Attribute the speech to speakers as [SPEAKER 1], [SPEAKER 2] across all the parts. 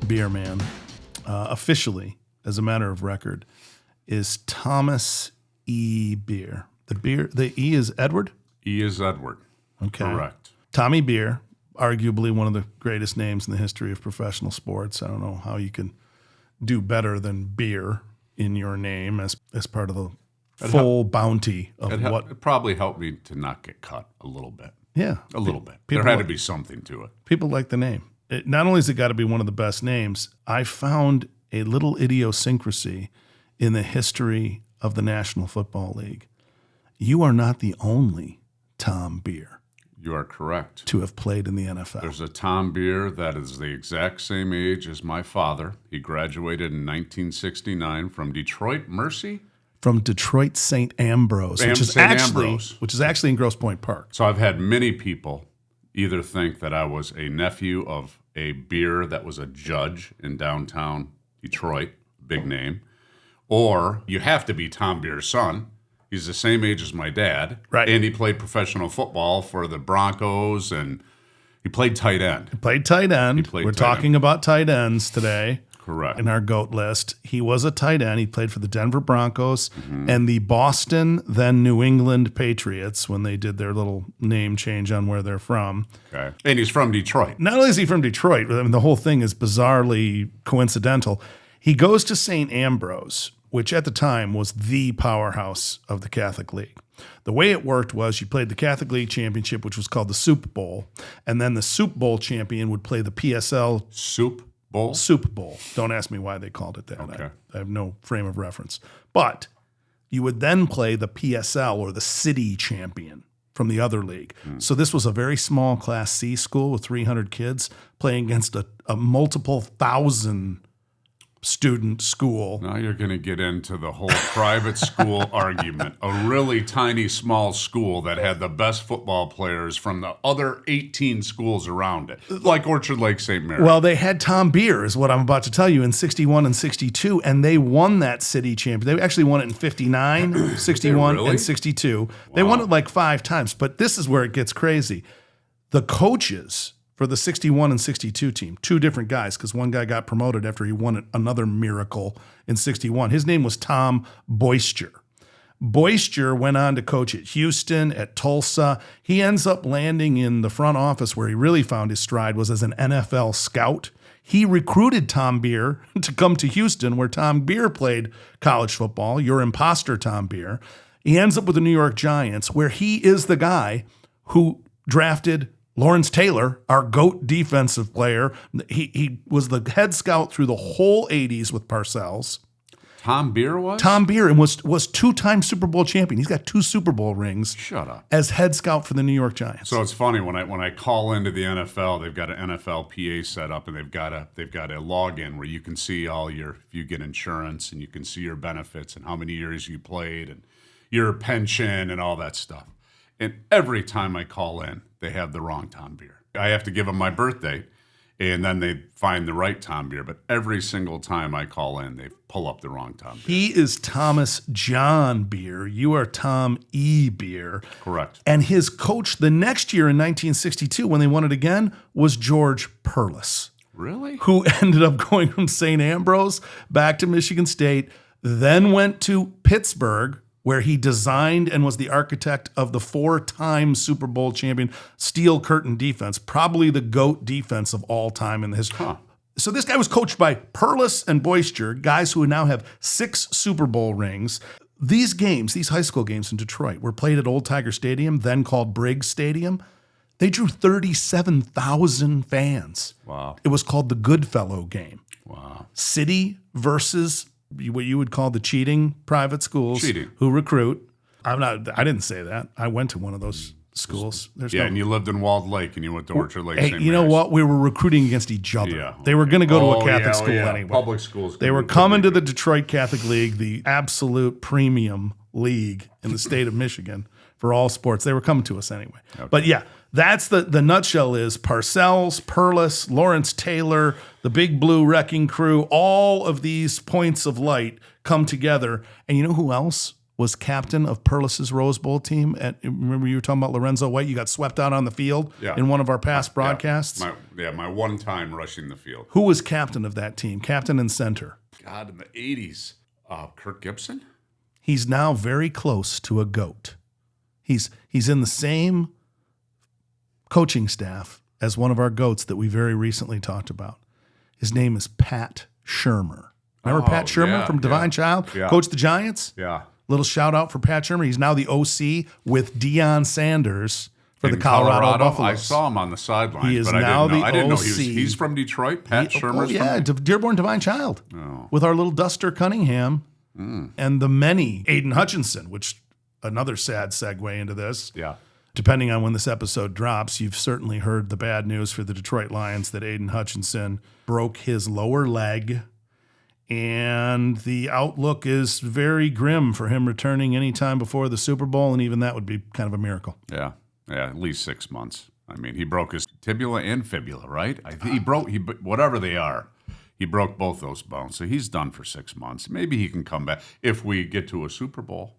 [SPEAKER 1] Beerman, officially, as a matter of record, is Thomas E. Beer. The E is Edward?
[SPEAKER 2] E is Edward.
[SPEAKER 1] Okay.
[SPEAKER 2] Correct.
[SPEAKER 1] Tommy Beer, arguably one of the greatest names in the history of professional sports. I don't know how you can do better than beer in your name as part of the full bounty of
[SPEAKER 2] It probably helped me to not get cut a little bit.
[SPEAKER 1] Yeah.
[SPEAKER 2] A little bit. There had to be something to it.
[SPEAKER 1] People like the name. Not only has it got to be one of the best names, I found a little idiosyncrasy in the history of the National Football League. You are not the only Tom Beer
[SPEAKER 2] You are correct.
[SPEAKER 1] to have played in the NFL.
[SPEAKER 2] There's a Tom Beer that is the exact same age as my father. He graduated in 1969 from Detroit Mercy.
[SPEAKER 1] From Detroit St. Ambrose, which is actually in Grosse Pointe Park.
[SPEAKER 2] So I've had many people either think that I was a nephew of a Beer that was a judge in downtown Detroit, big name, or you have to be Tom Beer's son. He's the same age as my dad.
[SPEAKER 1] Right.
[SPEAKER 2] And he played professional football for the Broncos, and he played tight end.
[SPEAKER 1] We're talking about tight ends today.
[SPEAKER 2] Correct.
[SPEAKER 1] In our GOAT list. He was a tight end. He played for the Denver Broncos and the Boston, then New England Patriots when they did their little name change on where they're from.
[SPEAKER 2] Okay. And he's from Detroit.
[SPEAKER 1] Not only is he from Detroit, I mean, the whole thing is bizarrely coincidental. He goes to St. Ambrose, which at the time was the powerhouse of the Catholic League. The way it worked was you played the Catholic League Championship, which was called the Soup Bowl, and then the Soup Bowl champion would play the PSL
[SPEAKER 2] Soup Bowl?
[SPEAKER 1] Soup Bowl. Don't ask me why they called it that.
[SPEAKER 2] Okay.
[SPEAKER 1] I have no frame of reference. But you would then play the PSL or the city champion from the other league. So this was a very small Class C school with 300 kids playing against a multiple thousand student school.
[SPEAKER 2] Now you're going to get into the whole private school argument. A really tiny, small school that had the best football players from the other 18 schools around it, like Orchard Lake St. Mary.
[SPEAKER 1] Well, they had Tom Beer, is what I'm about to tell you, in 61 and 62, and they won that city championship. They actually won it in 59, 61,
[SPEAKER 2] really?
[SPEAKER 1] and 62. They won it like 5 times, but this is where it gets crazy. The coaches for the 61 and 62 team, 2 different guys, because one guy got promoted after he won another miracle in 61. His name was Tom Boister. Boister went on to coach at Houston, at Tulsa. He ends up landing in the front office where he really found his stride was as an NFL scout. He recruited Tom Beer to come to Houston where Tom Beer played college football, your imposter Tom Beer. He ends up with the New York Giants where he is the guy who drafted Lawrence Taylor, our GOAT defensive player. He was the head scout through the whole 80s with Parcells.
[SPEAKER 2] Tom Beer was?
[SPEAKER 1] Tom Beer and was 2-time Super Bowl champion. He's got 2 Super Bowl rings.
[SPEAKER 2] Shut up.
[SPEAKER 1] As head scout for the New York Giants.
[SPEAKER 2] So it's funny when I call into the NFL, they've got an NFL PA set up, and they've got a login where you can see if you get insurance, and you can see your benefits and how many years you played and your pension and all that stuff. And every time I call in, they have the wrong Tom Beer. I have to give them my birthday, and then they find the right Tom Beer. But every single time I call in, they pull up the wrong Tom Beer.
[SPEAKER 1] He is Thomas John Beer. You are Tom E. Beer.
[SPEAKER 2] Correct.
[SPEAKER 1] And his coach the next year in 1962, when they won it again, was George Perlis.
[SPEAKER 2] Really?
[SPEAKER 1] Who ended up going from St. Ambrose back to Michigan State, then went to Pittsburgh, where he designed and was the architect of the 4-time Super Bowl champion steel curtain defense, probably the GOAT defense of all time in the history.
[SPEAKER 2] Huh.
[SPEAKER 1] So this guy was coached by Perlis and Boister, guys who now have 6 Super Bowl rings. These games, these high school games in Detroit, were played at Old Tiger Stadium, then called Briggs Stadium. They drew 37,000 fans.
[SPEAKER 2] Wow.
[SPEAKER 1] It was called the Goodfellow game.
[SPEAKER 2] Wow.
[SPEAKER 1] City versus what you would call the cheating private schools who recruit. I didn't say that. I went to one of those schools.
[SPEAKER 2] And you lived in Walled Lake, and you went to Orchard Lake.
[SPEAKER 1] Hey, you know what? We were recruiting against each other.
[SPEAKER 2] Yeah,
[SPEAKER 1] they were going to go to a Catholic school anyway.
[SPEAKER 2] Public schools.
[SPEAKER 1] They were coming to the Detroit Catholic League, the absolute premium league in the state of Michigan for all sports. They were coming to us anyway. Okay. But yeah, that's the nutshell is Parcells, Perlis, Lawrence Taylor, the Big Blue Wrecking Crew, all of these points of light come together. And you know who else was captain of Perlis's Rose Bowl team. Remember you were talking about Lorenzo White? You got swept out on the field in one of our past broadcasts.
[SPEAKER 2] My one time rushing the field.
[SPEAKER 1] Who was captain of that team? Captain and center.
[SPEAKER 2] God, in the 80s. Kirk Gibson?
[SPEAKER 1] He's now very close to a GOAT. He's in the same coaching staff as one of our GOATs that we very recently talked about. His name is Pat Shurmur. Remember Pat Shurmur from Divine Child?
[SPEAKER 2] Yeah.
[SPEAKER 1] Coached the Giants?
[SPEAKER 2] Yeah.
[SPEAKER 1] Little shout out for Pat Shurmur. He's now the OC with Deion Sanders for the Colorado Buffaloes.
[SPEAKER 2] I saw him on the sidelines.
[SPEAKER 1] He is
[SPEAKER 2] but
[SPEAKER 1] now
[SPEAKER 2] I didn't know
[SPEAKER 1] OC.
[SPEAKER 2] he's from Detroit. Pat Shurmur's from
[SPEAKER 1] Dearborn Divine Child. With our little Duster Cunningham and the many Aiden Hutchinson, which another sad segue into this.
[SPEAKER 2] Yeah.
[SPEAKER 1] Depending on when this episode drops, you've certainly heard the bad news for the Detroit Lions that Aiden Hutchinson broke his lower leg. And the outlook is very grim for him returning anytime before the Super Bowl, and even that would be kind of a miracle.
[SPEAKER 2] Yeah, at least 6 months. I mean, he broke his tibia and fibula, right? He broke whatever they are. He broke both those bones, so he's done for 6 months. Maybe he can come back if we get to a Super Bowl.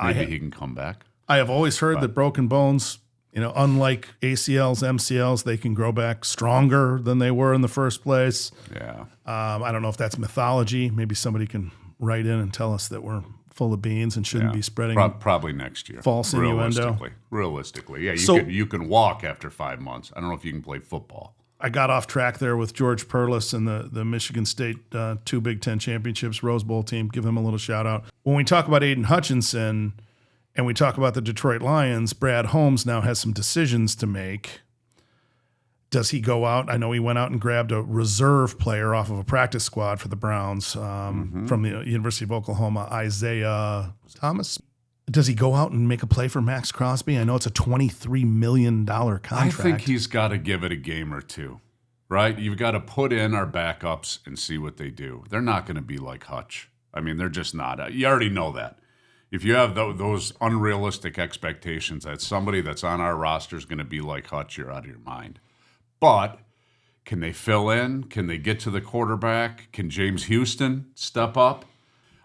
[SPEAKER 2] Maybe he can come back.
[SPEAKER 1] I have always heard that broken bones, unlike ACLs, MCLs, they can grow back stronger than they were in the first place.
[SPEAKER 2] Yeah.
[SPEAKER 1] I don't know if that's mythology. Maybe somebody can write in and tell us that we're full of beans and shouldn't be spreading
[SPEAKER 2] probably next year.
[SPEAKER 1] False innuendo.
[SPEAKER 2] Realistically. Yeah,
[SPEAKER 1] So
[SPEAKER 2] you can walk after 5 months. I don't know if you can play football.
[SPEAKER 1] I got off track there with George Perlis and the Michigan State 2 Big Ten championships, Rose Bowl team. Give him a little shout out. When we talk about Aiden Hutchinson and we talk about the Detroit Lions, Brad Holmes now has some decisions to make. Does he go out? I know he went out and grabbed a reserve player off of a practice squad for the Browns from the University of Oklahoma, Isaiah Thomas. Does he go out and make a play for Max Crosby? I know it's a $23 million contract.
[SPEAKER 2] I think he's got to give it a game or two, right? You've got to put in our backups and see what they do. They're not going to be like Hutch. I mean, they're just not. You already know that. If you have those unrealistic expectations that somebody that's on our roster is going to be like Hutch, you're out of your mind. But can they fill in? Can they get to the quarterback? Can James Houston step up?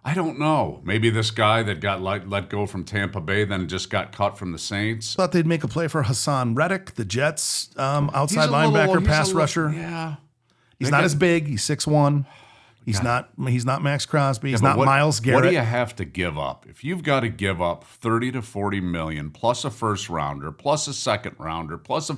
[SPEAKER 2] I don't know. Maybe this guy that got let go from Tampa Bay then just got cut from the Saints.
[SPEAKER 1] Thought they'd make a play for Hassan Reddick, the Jets outside linebacker, pass rusher.
[SPEAKER 2] Yeah.
[SPEAKER 1] He's not as big. He's 6'1". He's not Max Crosby. He's not Myles Garrett.
[SPEAKER 2] What do you have to give up? If you've got to give up 30 to 40 million plus a first rounder, plus a second rounder, plus a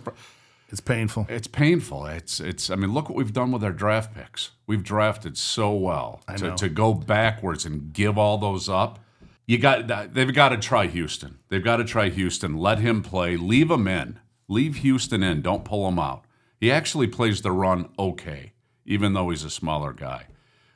[SPEAKER 1] it's painful.
[SPEAKER 2] It's painful. It's I mean, look what we've done with our draft picks. We've drafted so well. To go backwards and give all those up. They've got to try Houston. They've got to try Houston. Let him play. Leave him in. Leave Houston in. Don't pull him out. He actually plays the run okay, even though he's a smaller guy.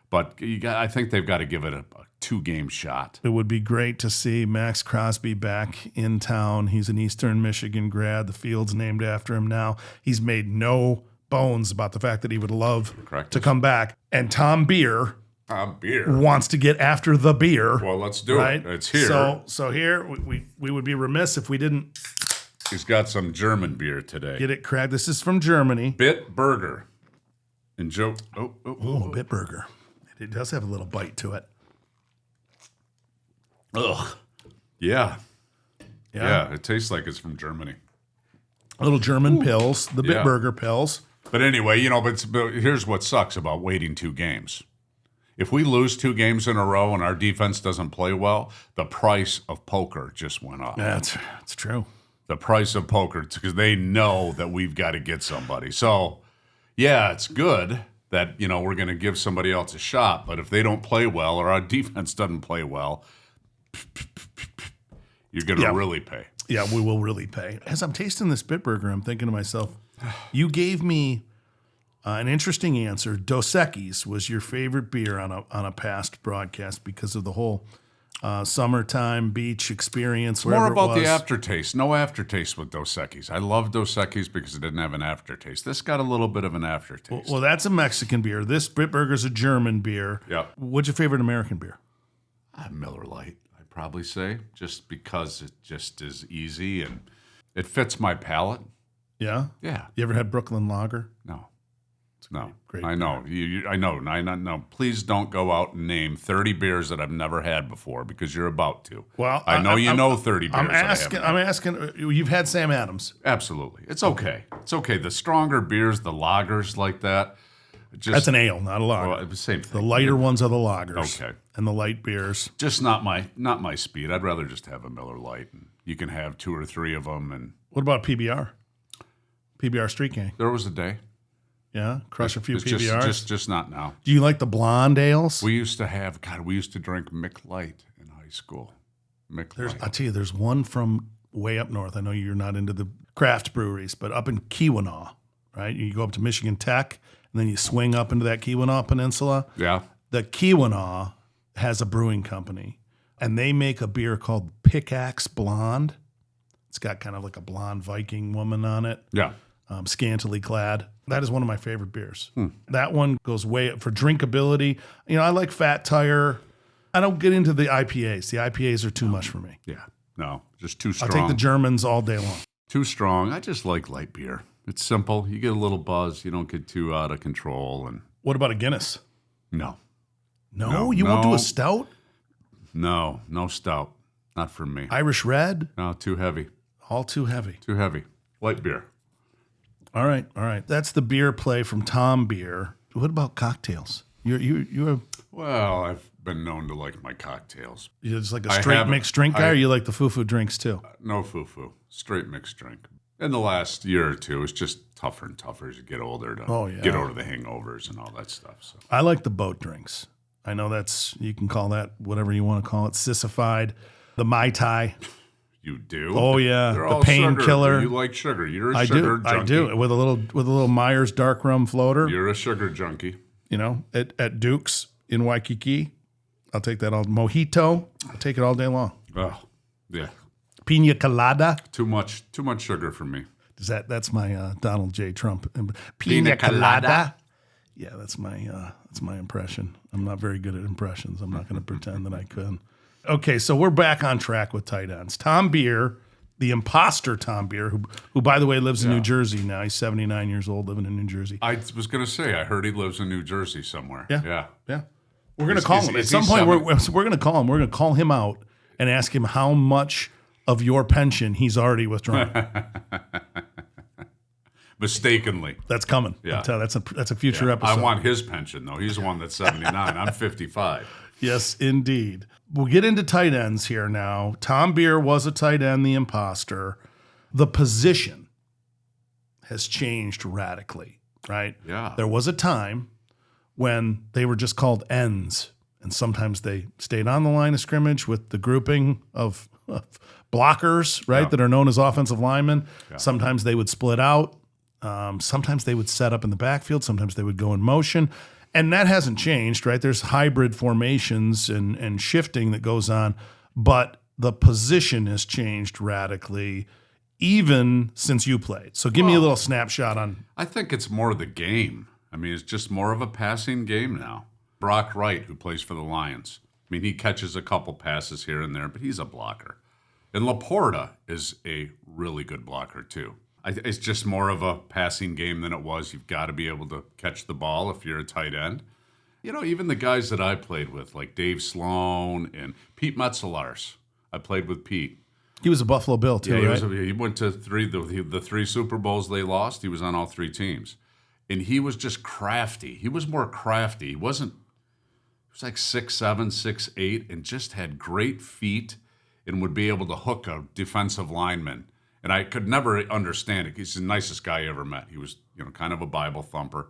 [SPEAKER 2] But I think they've got to give it a 2-game shot.
[SPEAKER 1] It would be great to see Max Crosby back in town. He's an Eastern Michigan grad. The field's named after him now. He's made no bones about the fact that he would love to come back. And Tom Beer wants to get after the beer.
[SPEAKER 2] Well, let's do it. It's here.
[SPEAKER 1] So here, we would be remiss if we didn't.
[SPEAKER 2] He's got some German beer today.
[SPEAKER 1] Get it cracked. This is from Germany.
[SPEAKER 2] Bitburger. And Joe.
[SPEAKER 1] Bitburger. It does have a little bite to it.
[SPEAKER 2] Ugh. Yeah. It tastes like it's from Germany.
[SPEAKER 1] Little German pills, the Bitburger pills.
[SPEAKER 2] But anyway, but here's what sucks about waiting 2 games. If we lose 2 games in a row and our defense doesn't play well, the price of poker just went up.
[SPEAKER 1] That's true.
[SPEAKER 2] The price of poker, because they know that we've got to get somebody. So, yeah, it's good that, we're going to give somebody else a shot. But if they don't play well or our defense doesn't play well, you're going to really pay.
[SPEAKER 1] Yeah, we will really pay. As I'm tasting this Bitburger, I'm thinking to myself, you gave me an interesting answer. Dos Equis was your favorite beer on a past broadcast because of the whole summertime beach experience.
[SPEAKER 2] More about the aftertaste. No aftertaste with Dos Equis. I love Dos Equis because it didn't have an aftertaste. This got a little bit of an aftertaste.
[SPEAKER 1] Well, that's a Mexican beer. This Bitburger's a German beer.
[SPEAKER 2] Yeah.
[SPEAKER 1] What's your favorite American beer?
[SPEAKER 2] Miller Lite, I'd probably say, just because it just is easy and it fits my palate.
[SPEAKER 1] Yeah?
[SPEAKER 2] Yeah.
[SPEAKER 1] You ever had Brooklyn Lager?
[SPEAKER 2] No. No,
[SPEAKER 1] Great
[SPEAKER 2] I know. I know. No, please don't go out and name 30 beers that I've never had before because you're about to.
[SPEAKER 1] Well,
[SPEAKER 2] I know you know 30 beers.
[SPEAKER 1] I'm asking. You've had Sam Adams.
[SPEAKER 2] Absolutely. It's okay. It's okay. The stronger beers, the lagers like that.
[SPEAKER 1] That's an ale, not a lager.
[SPEAKER 2] Well, the same thing.
[SPEAKER 1] The lighter ones are the lagers.
[SPEAKER 2] Okay.
[SPEAKER 1] And the light beers.
[SPEAKER 2] Just not my speed. I'd rather just have a Miller Lite. And you can have 2 or 3 of them. And
[SPEAKER 1] What about PBR? PBR Street Gang.
[SPEAKER 2] there was a day.
[SPEAKER 1] Yeah, crush a few
[SPEAKER 2] It's
[SPEAKER 1] PBRs.
[SPEAKER 2] just not now.
[SPEAKER 1] Do you like the blonde ales?
[SPEAKER 2] We used to drink Mick Light in high school. Mick Light.
[SPEAKER 1] I'll tell you, there's one from way up north. I know you're not into the craft breweries, but up in Keweenaw, right? You go up to Michigan Tech, and then you swing up into that Keweenaw Peninsula.
[SPEAKER 2] Yeah.
[SPEAKER 1] The Keweenaw has a brewing company, and they make a beer called Pickaxe Blonde. It's got kind of like a blonde Viking woman on it.
[SPEAKER 2] Yeah.
[SPEAKER 1] Scantily clad. That is one of my favorite beers. That one goes way up for drinkability. You know, I like Fat Tire. I don't get into the IPAs. The IPAs are too much for me.
[SPEAKER 2] Yeah. No, just too
[SPEAKER 1] I'll
[SPEAKER 2] strong.
[SPEAKER 1] take the Germans all day long.
[SPEAKER 2] Too strong. I just like light beer. It's simple. You get a little buzz. You don't get too out of control. And
[SPEAKER 1] What about a Guinness?
[SPEAKER 2] no,
[SPEAKER 1] No, you won't do a stout?
[SPEAKER 2] no stout. Not for me.
[SPEAKER 1] Irish Red?
[SPEAKER 2] No, too heavy.
[SPEAKER 1] All too heavy.
[SPEAKER 2] Too heavy. Light beer.
[SPEAKER 1] All right. That's the beer play from Tom Beer. What about cocktails? You're
[SPEAKER 2] Well, I've been known to like my cocktails.
[SPEAKER 1] just like a straight mixed drink guy, or you like the foo-foo drinks too?
[SPEAKER 2] No foo-foo. Straight mixed drink. In the last year or two, it's just tougher and tougher as you get older to get over the hangovers and all that stuff. So
[SPEAKER 1] I like the boat drinks. I know you can call that whatever you want to call it, sissified, the Mai Tai.
[SPEAKER 2] you do?
[SPEAKER 1] Oh yeah,
[SPEAKER 2] They're
[SPEAKER 1] the
[SPEAKER 2] all
[SPEAKER 1] painkiller.
[SPEAKER 2] sugar. You like sugar. You're a sugar junkie.
[SPEAKER 1] I do. With a little Myers dark rum floater.
[SPEAKER 2] You're a sugar junkie.
[SPEAKER 1] You know, at Duke's in Waikiki. I'll take that all. Mojito. I'll take it all day long.
[SPEAKER 2] Oh, yeah.
[SPEAKER 1] Pina colada.
[SPEAKER 2] Too much sugar for me.
[SPEAKER 1] That's my Donald J. Trump. Pina colada. Yeah, that's my impression. I'm not very good at impressions. I'm not going to pretend that I could. Okay, so we're back on track with tight ends. Tom Beer, the imposter Tom Beer, who by the way lives in New Jersey now. He's 79 years old, living in New Jersey.
[SPEAKER 2] I was going to say, I heard he lives in New Jersey somewhere.
[SPEAKER 1] Yeah. We're going to call him. At some point, we're going to call him. We're going to call him out and ask him how much of your pension he's already withdrawn.
[SPEAKER 2] Mistakenly.
[SPEAKER 1] That's coming.
[SPEAKER 2] Yeah.
[SPEAKER 1] That's a future episode.
[SPEAKER 2] I want his pension, though. He's the one that's 79. I'm 55.
[SPEAKER 1] Yes, indeed. We'll get into tight ends here now. Tom Beer was a tight end, the imposter. The position has changed radically, right?
[SPEAKER 2] Yeah.
[SPEAKER 1] There was a time when they were just called ends, and sometimes they stayed on the line of scrimmage with the grouping of blockers, right, that are known as offensive linemen. Yeah. Sometimes they would split out. Sometimes they would set up in the backfield. Sometimes they would go in motion. And that hasn't changed, right? There's hybrid formations and shifting that goes on, but the position has changed radically even since you played. So give me a little snapshot on.
[SPEAKER 2] I think it's more the game. I mean, it's just more of a passing game now. Brock Wright, who plays for the Lions, I mean, he catches a couple passes here and there, but he's a blocker. And Laporta is a really good blocker, too. It's just more of a passing game than it was. You've got to be able to catch the ball if you're a tight end. You know, even the guys that I played with, like Dave Sloan and Pete Metzelars. I played with Pete.
[SPEAKER 1] He was a Buffalo Bill, too, right?
[SPEAKER 2] He went to the 3 Super Bowls they lost. He was on all 3 teams. And he was just crafty. He was more crafty. He was like 6'7", 6'8", and just had great feet and would be able to hook a defensive lineman. And I could never understand it. He's the nicest guy I ever met. He was, kind of a Bible thumper.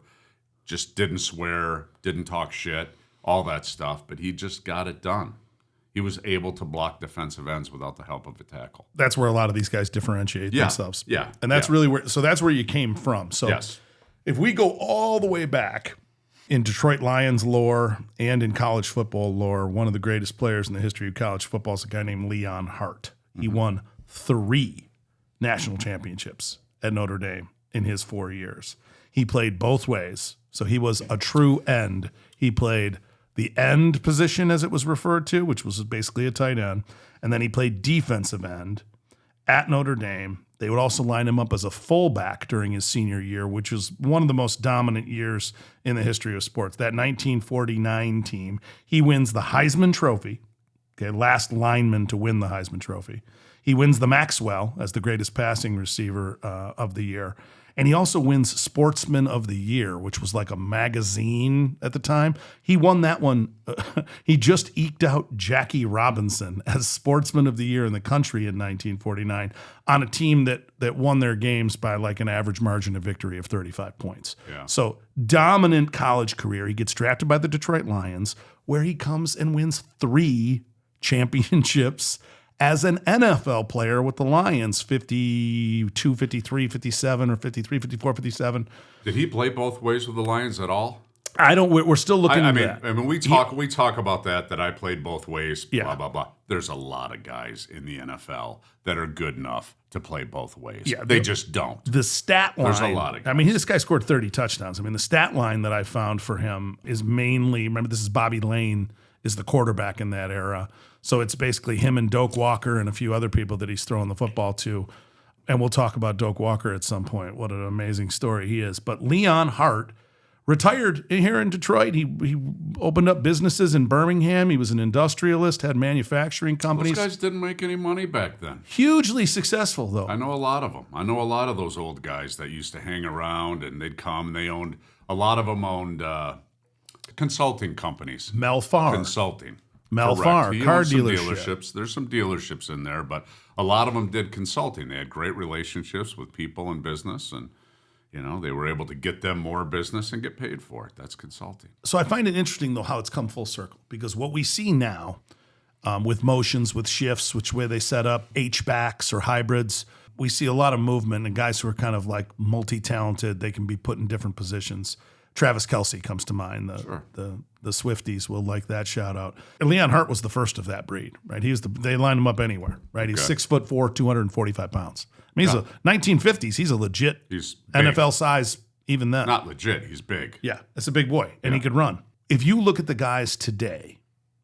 [SPEAKER 2] Just didn't swear, didn't talk shit, all that stuff. But he just got it done. He was able to block defensive ends without the help of a tackle.
[SPEAKER 1] That's where a lot of these guys differentiate themselves.
[SPEAKER 2] Yeah.
[SPEAKER 1] And that's really that's where you came from. So if we go all the way back in Detroit Lions lore and in college football lore, one of the greatest players in the history of college football is a guy named Leon Hart. He won 3 national championships at Notre Dame in his 4 years. He played both ways. So he was a true end. He played the end position, as it was referred to, which was basically a tight end. And then he played defensive end at Notre Dame. They would also line him up as a fullback during his senior year, which was one of the most dominant years in the history of sports. That 1949 team, he wins the Heisman Trophy, last lineman to win the Heisman Trophy. He wins the Maxwell as the greatest passing receiver of the year. And he also wins Sportsman of the Year, which was like a magazine at the time. He won that one. He just eked out Jackie Robinson as Sportsman of the Year in the country in 1949 on a team that won their games by like an average margin of victory of 35 points.
[SPEAKER 2] Yeah.
[SPEAKER 1] So dominant college career. He gets drafted by the Detroit Lions, where he comes and wins 3 championships as an NFL player with the Lions, 52, 53, 57, or 53, 54, 57.
[SPEAKER 2] Did he play both ways with the Lions at all?
[SPEAKER 1] We're still looking at that.
[SPEAKER 2] I mean, we talk about that I played both ways, blah, blah, blah. There's a lot of guys in the NFL that are good enough to play both ways. Yeah, they just don't.
[SPEAKER 1] The stat line.
[SPEAKER 2] There's a lot of guys.
[SPEAKER 1] I mean, this guy scored 30 touchdowns. I mean, the stat line that I found for him is mainly, remember, this is Bobby Lane is the quarterback in that era. So it's basically him and Doak Walker and a few other people that he's throwing the football to. And we'll talk about Doak Walker at some point. What an amazing story he is. But Leon Hart retired here in Detroit. He opened up businesses in Birmingham. He was an industrialist, had manufacturing companies.
[SPEAKER 2] Those guys didn't make any money back then.
[SPEAKER 1] Hugely successful, though.
[SPEAKER 2] I know a lot of them. I know a lot of those old guys that used to hang around, and they'd come. They owned, a lot of them owned consulting companies.
[SPEAKER 1] Mel Farr.
[SPEAKER 2] Consulting.
[SPEAKER 1] Mel Farr, car
[SPEAKER 2] dealerships. There's some dealerships in there, but a lot of them did consulting. They had great relationships with people in business, and they were able to get them more business and get paid for it. That's consulting.
[SPEAKER 1] So I find it interesting, though, how it's come full circle, because what we see now with motions, with shifts, which way they set up H-backs or hybrids, we see a lot of movement and guys who are kind of like multi-talented. They can be put in different positions. Travis Kelce comes to mind. The Swifties will like that shout out. And Leon Hart was the first of that breed, right? They lined him up anywhere, right? He's 6'4", 245 pounds. I mean, he's 1950s. He's a legit NFL size even then.
[SPEAKER 2] Not legit. He's big.
[SPEAKER 1] Yeah, that's a big boy, and he could run. If you look at the guys today,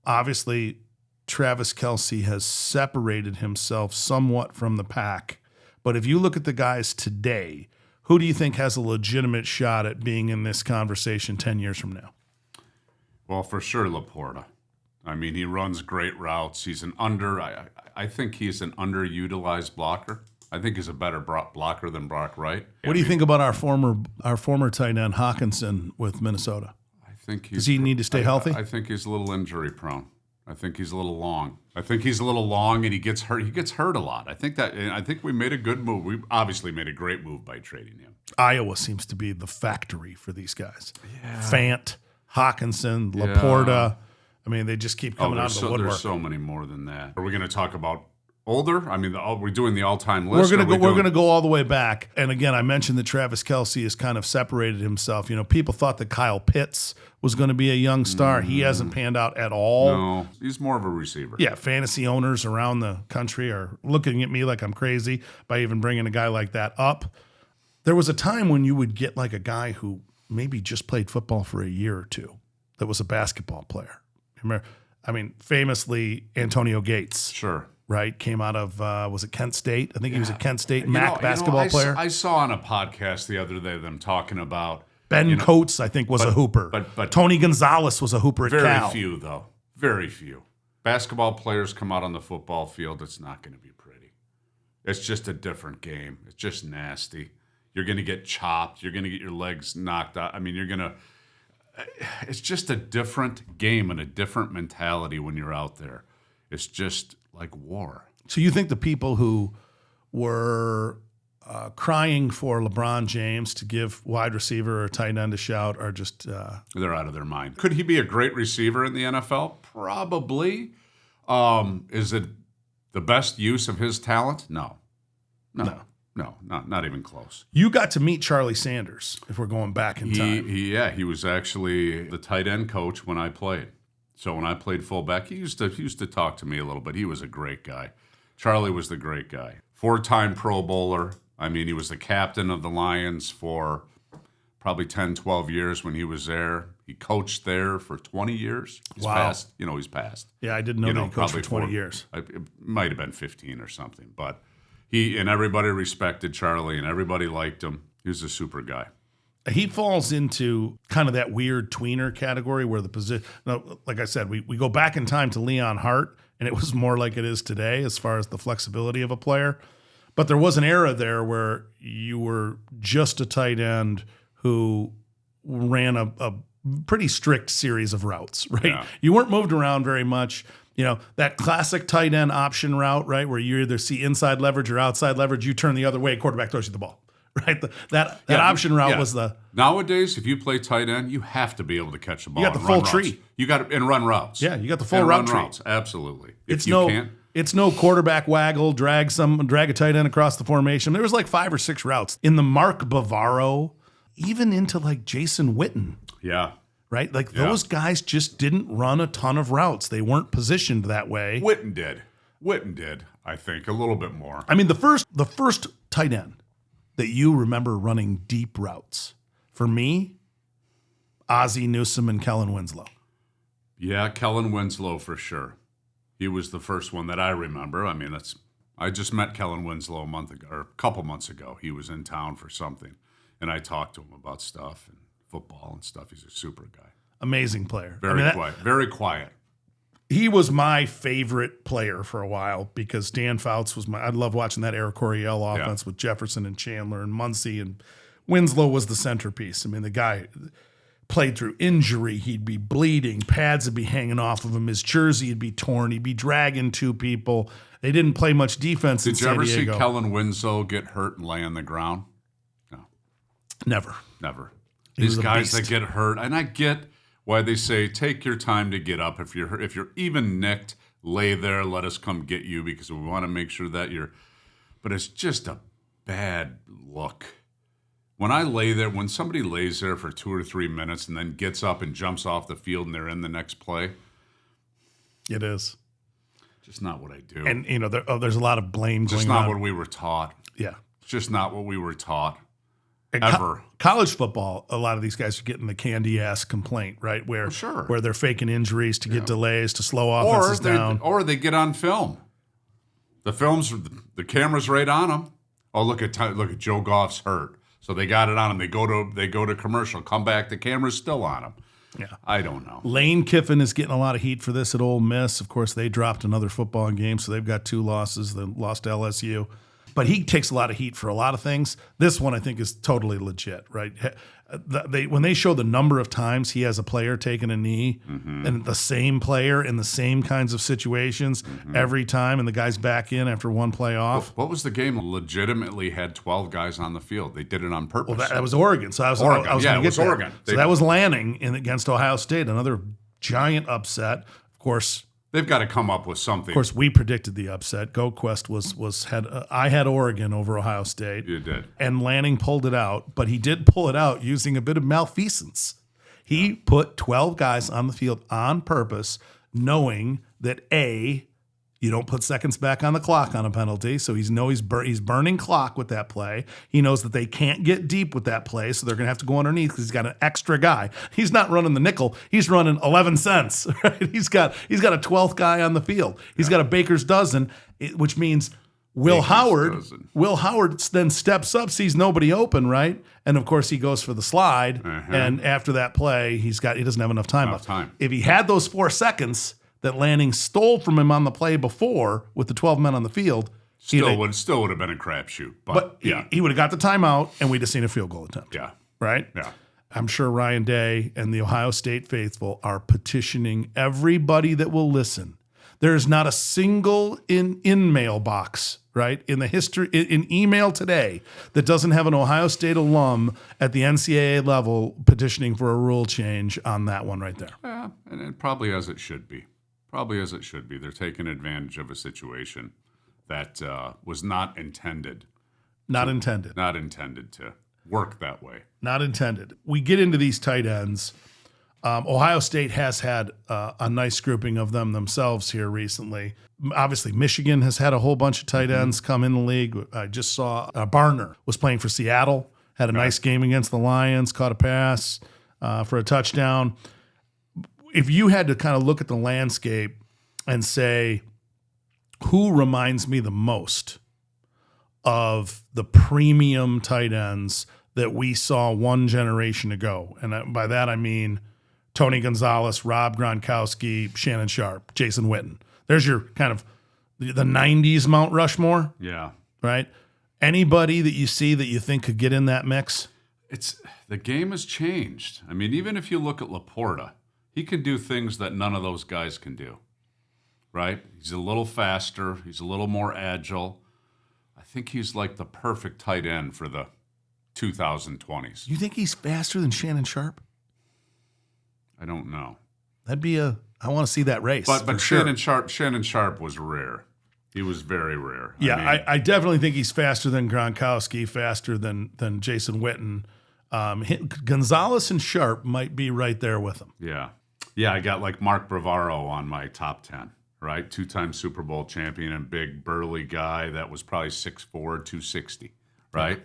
[SPEAKER 1] obviously Travis Kelce has separated himself somewhat from the pack. But if you look at the guys today, who do you think has a legitimate shot at being in this conversation 10 years from now?
[SPEAKER 2] Well, for sure, Laporta. I mean, he runs great routes. He's I think he's an underutilized blocker. I think he's a better blocker than Brock Wright.
[SPEAKER 1] What do you think about our former tight end Hawkinson with Minnesota? Does he need to stay healthy?
[SPEAKER 2] I think he's a little injury prone. I think he's a little long. And he gets hurt. He gets hurt a lot. I think we made a good move. We obviously made a great move by trading him.
[SPEAKER 1] Iowa seems to be the factory for these guys. Yeah. Fant, Hawkinson, Laporta. I mean, they just keep coming out of the woodwork.
[SPEAKER 2] There's so many more than that. Are we going to talk about older? I mean, we're doing the all-time list.
[SPEAKER 1] We're going to go all the way back. And again, I mentioned that Travis Kelce has kind of separated himself. People thought that Kyle Pitts was going to be a young star. He hasn't panned out at all.
[SPEAKER 2] No, he's more of a receiver.
[SPEAKER 1] Yeah, fantasy owners around the country are looking at me like I'm crazy by even bringing a guy like that up. There was a time when you would get like a guy who maybe just played football for a year or two that was a basketball player. Remember, famously Antonio Gates.
[SPEAKER 2] Sure.
[SPEAKER 1] Right? Came out of, was it Kent State? I think he was a Kent State basketball player.
[SPEAKER 2] I saw on a podcast the other day them talking about
[SPEAKER 1] Ben Coates, I think, was a hooper. But Tony Gonzalez was a hooper at Cal.
[SPEAKER 2] Very few, though. Very few. Basketball players come out on the football field. It's not going to be pretty. It's just a different game. It's just nasty. You're going to get chopped. You're going to get your legs knocked out. I mean, it's just a different game and a different mentality when you're out there. It's just like war.
[SPEAKER 1] So you think the people who were crying for LeBron James to give wide receiver or tight end a shout are just...
[SPEAKER 2] They're out of their mind. Could he be a great receiver in the NFL? Probably. Is it the best use of his talent? No, not even close.
[SPEAKER 1] You got to meet Charlie Sanders, if we're going back in time.
[SPEAKER 2] He was actually the tight end coach when I played. So when I played fullback, he used to talk to me a little bit. He was a great guy. Charlie was the great guy. 4-time Pro Bowler. I mean, he was the captain of the Lions for probably 10, 12 years when he was there. He coached there for 20 years. He's passed. He's passed.
[SPEAKER 1] Yeah, I didn't know that he coached for 20 years.
[SPEAKER 2] It might have been 15 or something. But And everybody respected Charlie, and everybody liked him. He was a super guy.
[SPEAKER 1] He falls into kind of that weird tweener category where the position, like I said, we go back in time to Leon Hart, and it was more like it is today as far as the flexibility of a player. But there was an era there where you were just a tight end who ran a pretty strict series of routes, right?
[SPEAKER 2] Yeah.
[SPEAKER 1] You weren't moved around very much. You know, that classic tight end option route, right, where you either see inside leverage or outside leverage, you turn the other way, quarterback throws you the ball, right? That option route was the...
[SPEAKER 2] Nowadays, if you play tight end, you have to be able to catch the ball.
[SPEAKER 1] You got the full tree.
[SPEAKER 2] Routes. You got to and run routes.
[SPEAKER 1] Yeah, you got the full route tree.
[SPEAKER 2] Routes. Absolutely.
[SPEAKER 1] It's no quarterback waggle, drag a tight end across the formation. There was like 5 or 6 routes in the Mark Bavaro, even into like Jason Witten.
[SPEAKER 2] Yeah.
[SPEAKER 1] Right? Like those guys just didn't run a ton of routes. They weren't positioned that way.
[SPEAKER 2] Witten did, I think, a little bit more.
[SPEAKER 1] I mean, the first tight end that you remember running deep routes, for me, Ozzie Newsome and Kellen Winslow.
[SPEAKER 2] Yeah, Kellen Winslow for sure. He was the first one that I remember. I mean, I just met Kellen Winslow a month ago, or a couple months ago. He was in town for something, and I talked to him about stuff and football and stuff. He's a super guy.
[SPEAKER 1] Amazing player.
[SPEAKER 2] Very quiet.
[SPEAKER 1] He was my favorite player for a while because Dan Fouts was I love watching that Eric Coryell offense with Jefferson and Chandler and Muncie, and Winslow was the centerpiece. I mean, the guy played through injury. He'd be bleeding. Pads would be hanging off of him. His jersey would be torn. He'd be dragging 2 people. They didn't play much defense in San Diego.
[SPEAKER 2] Did you ever see Kellen Winslow get hurt and lay on the ground? No.
[SPEAKER 1] Never.
[SPEAKER 2] These guys that get hurt, and I get why they say take your time to get up. If you're even nicked, lay there. Let us come get you because we want to make sure that you're. But it's just a bad look. When somebody lays there for 2 or 3 minutes and then gets up and jumps off the field and they're in the next play,
[SPEAKER 1] it is
[SPEAKER 2] just not what I do.
[SPEAKER 1] And there's a lot of blame going on.
[SPEAKER 2] Just not what we were taught.
[SPEAKER 1] Yeah,
[SPEAKER 2] it's just not what we were taught.
[SPEAKER 1] Ever. College football, a lot of these guys are getting the candy ass complaint, right? Where they're faking injuries to get delays, to slow offenses down.
[SPEAKER 2] Or they get on film. The camera's right on them. Oh, look at Joe Goff's hurt. So they got it on him. They go to commercial, come back, the camera's still on him.
[SPEAKER 1] Yeah.
[SPEAKER 2] I don't know.
[SPEAKER 1] Lane Kiffin is getting a lot of heat for this at Ole Miss. Of course, they dropped another football game, so they've got 2 losses. They lost to LSU. But he takes a lot of heat for a lot of things. This one, I think, is totally legit, right? When they show the number of times he has a player taking a knee, and the same player in the same kinds of situations every time, and the guy's back in after one play off.
[SPEAKER 2] What was the game? Legitimately had 12 guys on the field. They did it on purpose.
[SPEAKER 1] Well, that was Oregon. So I was going to get there.
[SPEAKER 2] Oregon.
[SPEAKER 1] So that was Lanning against Ohio State, another giant upset. Of course,
[SPEAKER 2] they've got to come up with something.
[SPEAKER 1] Of course, we predicted the upset. GOATQuest I had Oregon over Ohio State.
[SPEAKER 2] You did. And
[SPEAKER 1] Lanning pulled it out, but he did pull it out using a bit of malfeasance. He put 12 guys on the field on purpose, knowing that you don't put seconds back on the clock on a penalty, so he's burning clock with that play. He knows that they can't get deep with that play, so they're going to have to go underneath because he's got an extra guy. He's not running the nickel. He's running 11 cents. Right? He's got a 12th guy on the field. He's got a baker's dozen, which means Will Howard then steps up, sees nobody open, right? And of course he goes for the slide, and after that play, he doesn't have enough time left. If he had those 4 seconds that Lanning stole from him on the play before with the 12 men on the field,
[SPEAKER 2] still would have been a crapshoot. But
[SPEAKER 1] he would have got the timeout, and we'd have seen a field goal attempt.
[SPEAKER 2] Yeah.
[SPEAKER 1] Right?
[SPEAKER 2] Yeah.
[SPEAKER 1] I'm sure Ryan Day and the Ohio State faithful are petitioning everybody that will listen. There is not a single in mailbox, right, in the history in email today that doesn't have an Ohio State alum at the NCAA level petitioning for a rule change on that one right there.
[SPEAKER 2] Yeah, and it probably as it should be. They're taking advantage of a situation that was not intended. Not intended to work that way.
[SPEAKER 1] Not intended. We get into these tight ends. Ohio State has had a nice grouping of them themselves here recently. Obviously, Michigan has had a whole bunch of tight ends come in the league. I just saw Barner was playing for Seattle, had a nice game against the Lions, caught a pass for a touchdown. If you had to kind of look at the landscape and say, who reminds me the most of the premium tight ends that we saw one generation ago. And by that, I mean Tony Gonzalez, Rob Gronkowski, Shannon Sharp, Jason Witten. There's your kind of the 90s Mount Rushmore.
[SPEAKER 2] Yeah.
[SPEAKER 1] Right? Anybody that you see that you think could get in that mix?
[SPEAKER 2] The game has changed. I mean, even if you look at Laporta, he can do things that none of those guys can do. Right? He's a little faster. He's a little more agile. I think he's like the perfect tight end for the 2020s.
[SPEAKER 1] You think he's faster than Shannon Sharp?
[SPEAKER 2] I don't know.
[SPEAKER 1] I want to see that race.
[SPEAKER 2] But Shannon Sharp was rare. He was very rare.
[SPEAKER 1] Yeah, I definitely think he's faster than Gronkowski, faster than Jason Witten. Gonzalez and Sharp might be right there with him.
[SPEAKER 2] Yeah. Yeah, I got like Mark Bavaro on my top 10, right? 2-time Super Bowl champion and big burly guy that was probably 6'4", 260, right? Yeah.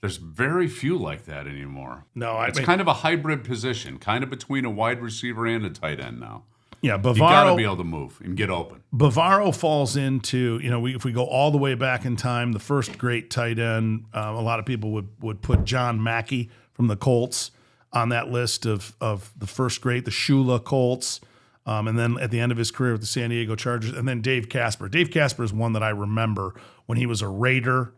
[SPEAKER 2] There's very few like that anymore.
[SPEAKER 1] No,
[SPEAKER 2] it's kind of a hybrid position, kind of between a wide receiver and a tight end now.
[SPEAKER 1] Yeah, Bavaro.
[SPEAKER 2] You got to be able to move and get open.
[SPEAKER 1] Bavaro falls into, if we go all the way back in time, the first great tight end, a lot of people would put John Mackey from the Colts on that list of the first great, the Shula Colts, and then at the end of his career with the San Diego Chargers, and then Dave Casper. Dave Casper is one that I remember when he was a Raider.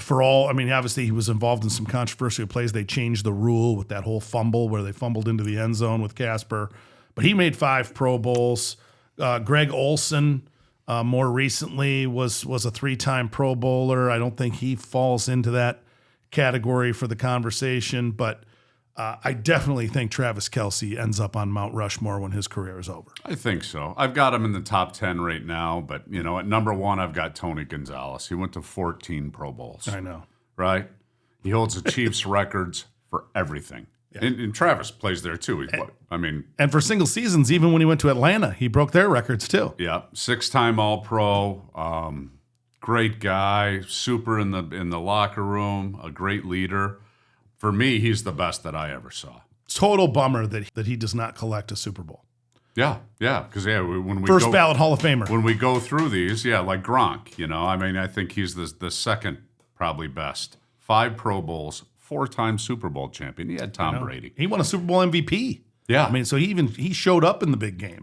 [SPEAKER 1] Obviously he was involved in some controversial plays. They changed the rule with that whole fumble where they fumbled into the end zone with Casper. But he made 5 Pro Bowls. Greg Olson, more recently, was a 3-time Pro Bowler. I don't think he falls into that category for the conversation, but I definitely think Travis Kelce ends up on Mount Rushmore when his career is over.
[SPEAKER 2] I think so. I've got him in the top 10 right now, but, at number 1, I've got Tony Gonzalez. He went to 14 Pro Bowls.
[SPEAKER 1] I know.
[SPEAKER 2] Right? He holds the Chiefs records for everything. Yeah. And Travis plays there, too.
[SPEAKER 1] And for single seasons, even when he went to Atlanta, he broke their records, too.
[SPEAKER 2] Yeah. 6-time All-Pro. Great guy. Super in the locker room. A great leader. For me, he's the best that I ever saw.
[SPEAKER 1] Total bummer that he does not collect a Super Bowl.
[SPEAKER 2] Yeah. Because when we
[SPEAKER 1] first ballot Hall of Famer.
[SPEAKER 2] When we go through these, like Gronk, I think he's the second probably best. 5 Pro Bowls, 4-time Super Bowl champion. He had Tom Brady.
[SPEAKER 1] He won a Super Bowl MVP.
[SPEAKER 2] Yeah.
[SPEAKER 1] So he showed up in the big games.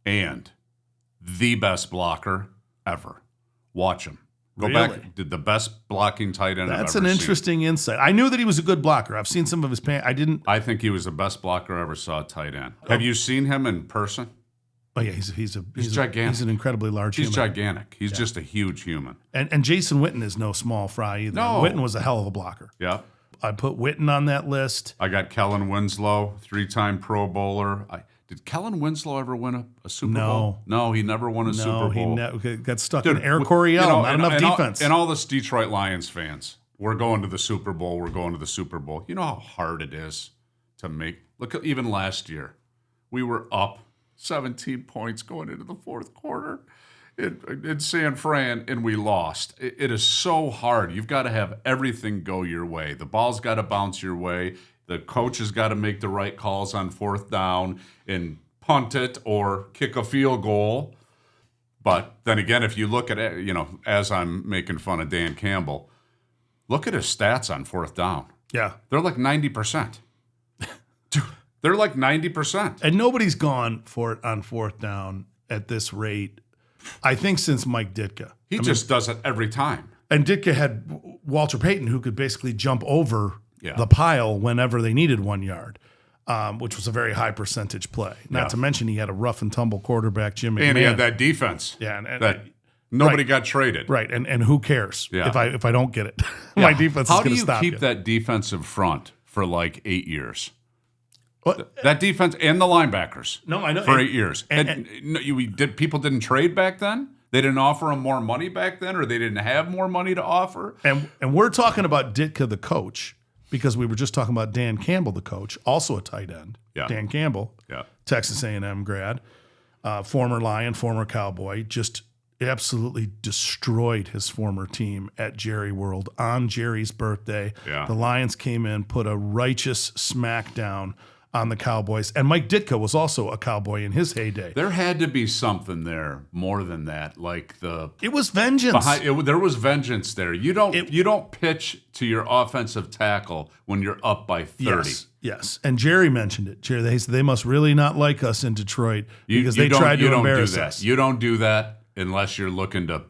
[SPEAKER 2] And the best blocker ever. Watch him. Go
[SPEAKER 1] really?
[SPEAKER 2] Back. Did the best blocking tight end I've ever seen.
[SPEAKER 1] That's an interesting insight. I knew that he was a good blocker. I've seen some of his pants.
[SPEAKER 2] I think he was the best blocker I ever saw at tight end. Have you seen him in person?
[SPEAKER 1] Oh yeah, he's
[SPEAKER 2] gigantic.
[SPEAKER 1] He's an incredibly large human.
[SPEAKER 2] He's gigantic. He's just a huge human.
[SPEAKER 1] And Jason Witten is no small fry either.
[SPEAKER 2] No.
[SPEAKER 1] Witten was a hell of a blocker.
[SPEAKER 2] Yeah.
[SPEAKER 1] I put Witten on that list.
[SPEAKER 2] I got Kellen Winslow, 3-time Pro Bowler. Did Kellen Winslow ever win a Super Bowl? No, he never won a Super Bowl.
[SPEAKER 1] He got stuck in Air Coryell. Not enough defense.
[SPEAKER 2] And all this Detroit Lions fans, we're going to the Super Bowl. We're going to the Super Bowl. You know how hard it is to make. Look at even last year. We were up 17 points going into the fourth quarter in San Fran, and we lost. It is so hard. You've got to have everything go your way. The ball's got to bounce your way. The coach has got to make the right calls on 4th down and punt it or kick a field goal. But then again, if you look at it, as I'm making fun of Dan Campbell, look at his stats on 4th down.
[SPEAKER 1] Yeah.
[SPEAKER 2] They're like 90%. Dude, they're like 90%.
[SPEAKER 1] And nobody's gone for it on 4th down at this rate, I think, since Mike Ditka.
[SPEAKER 2] He just does it every time.
[SPEAKER 1] And Ditka had Walter Payton, who could basically jump over the pile whenever they needed 1 yard, which was a very high percentage play. Not to mention he had a rough and tumble quarterback, Jim McMahon.
[SPEAKER 2] And he had that defense.
[SPEAKER 1] Yeah,
[SPEAKER 2] that nobody got traded.
[SPEAKER 1] Right, and who cares if I don't get it?
[SPEAKER 2] Yeah.
[SPEAKER 1] My defense is going to stop you.
[SPEAKER 2] How do you keep that defensive front for like 8 years?
[SPEAKER 1] What?
[SPEAKER 2] That defense and the linebackers.
[SPEAKER 1] No, I know.
[SPEAKER 2] For 8 years. People didn't trade back then? They didn't offer them more money back then, or they didn't have more money to offer?
[SPEAKER 1] And we're talking about Ditka, the coach, because we were just talking about Dan Campbell, the coach, also a tight end.
[SPEAKER 2] Yeah.
[SPEAKER 1] Dan Campbell, Texas A&M grad, former Lion, former Cowboy, just absolutely destroyed his former team at Jerry World on Jerry's birthday.
[SPEAKER 2] Yeah.
[SPEAKER 1] The Lions came in, put a righteous smackdown on the Cowboys. And Mike Ditka was also a Cowboy in his heyday.
[SPEAKER 2] There had to be something there more than that. Like
[SPEAKER 1] it was vengeance.
[SPEAKER 2] There was vengeance there. You don't pitch to your offensive tackle when you're up by 30.
[SPEAKER 1] Yes. And Jerry mentioned it. Jerry, they said they must really not like us in Detroit because they tried to embarrass us.
[SPEAKER 2] You don't do that unless you're looking to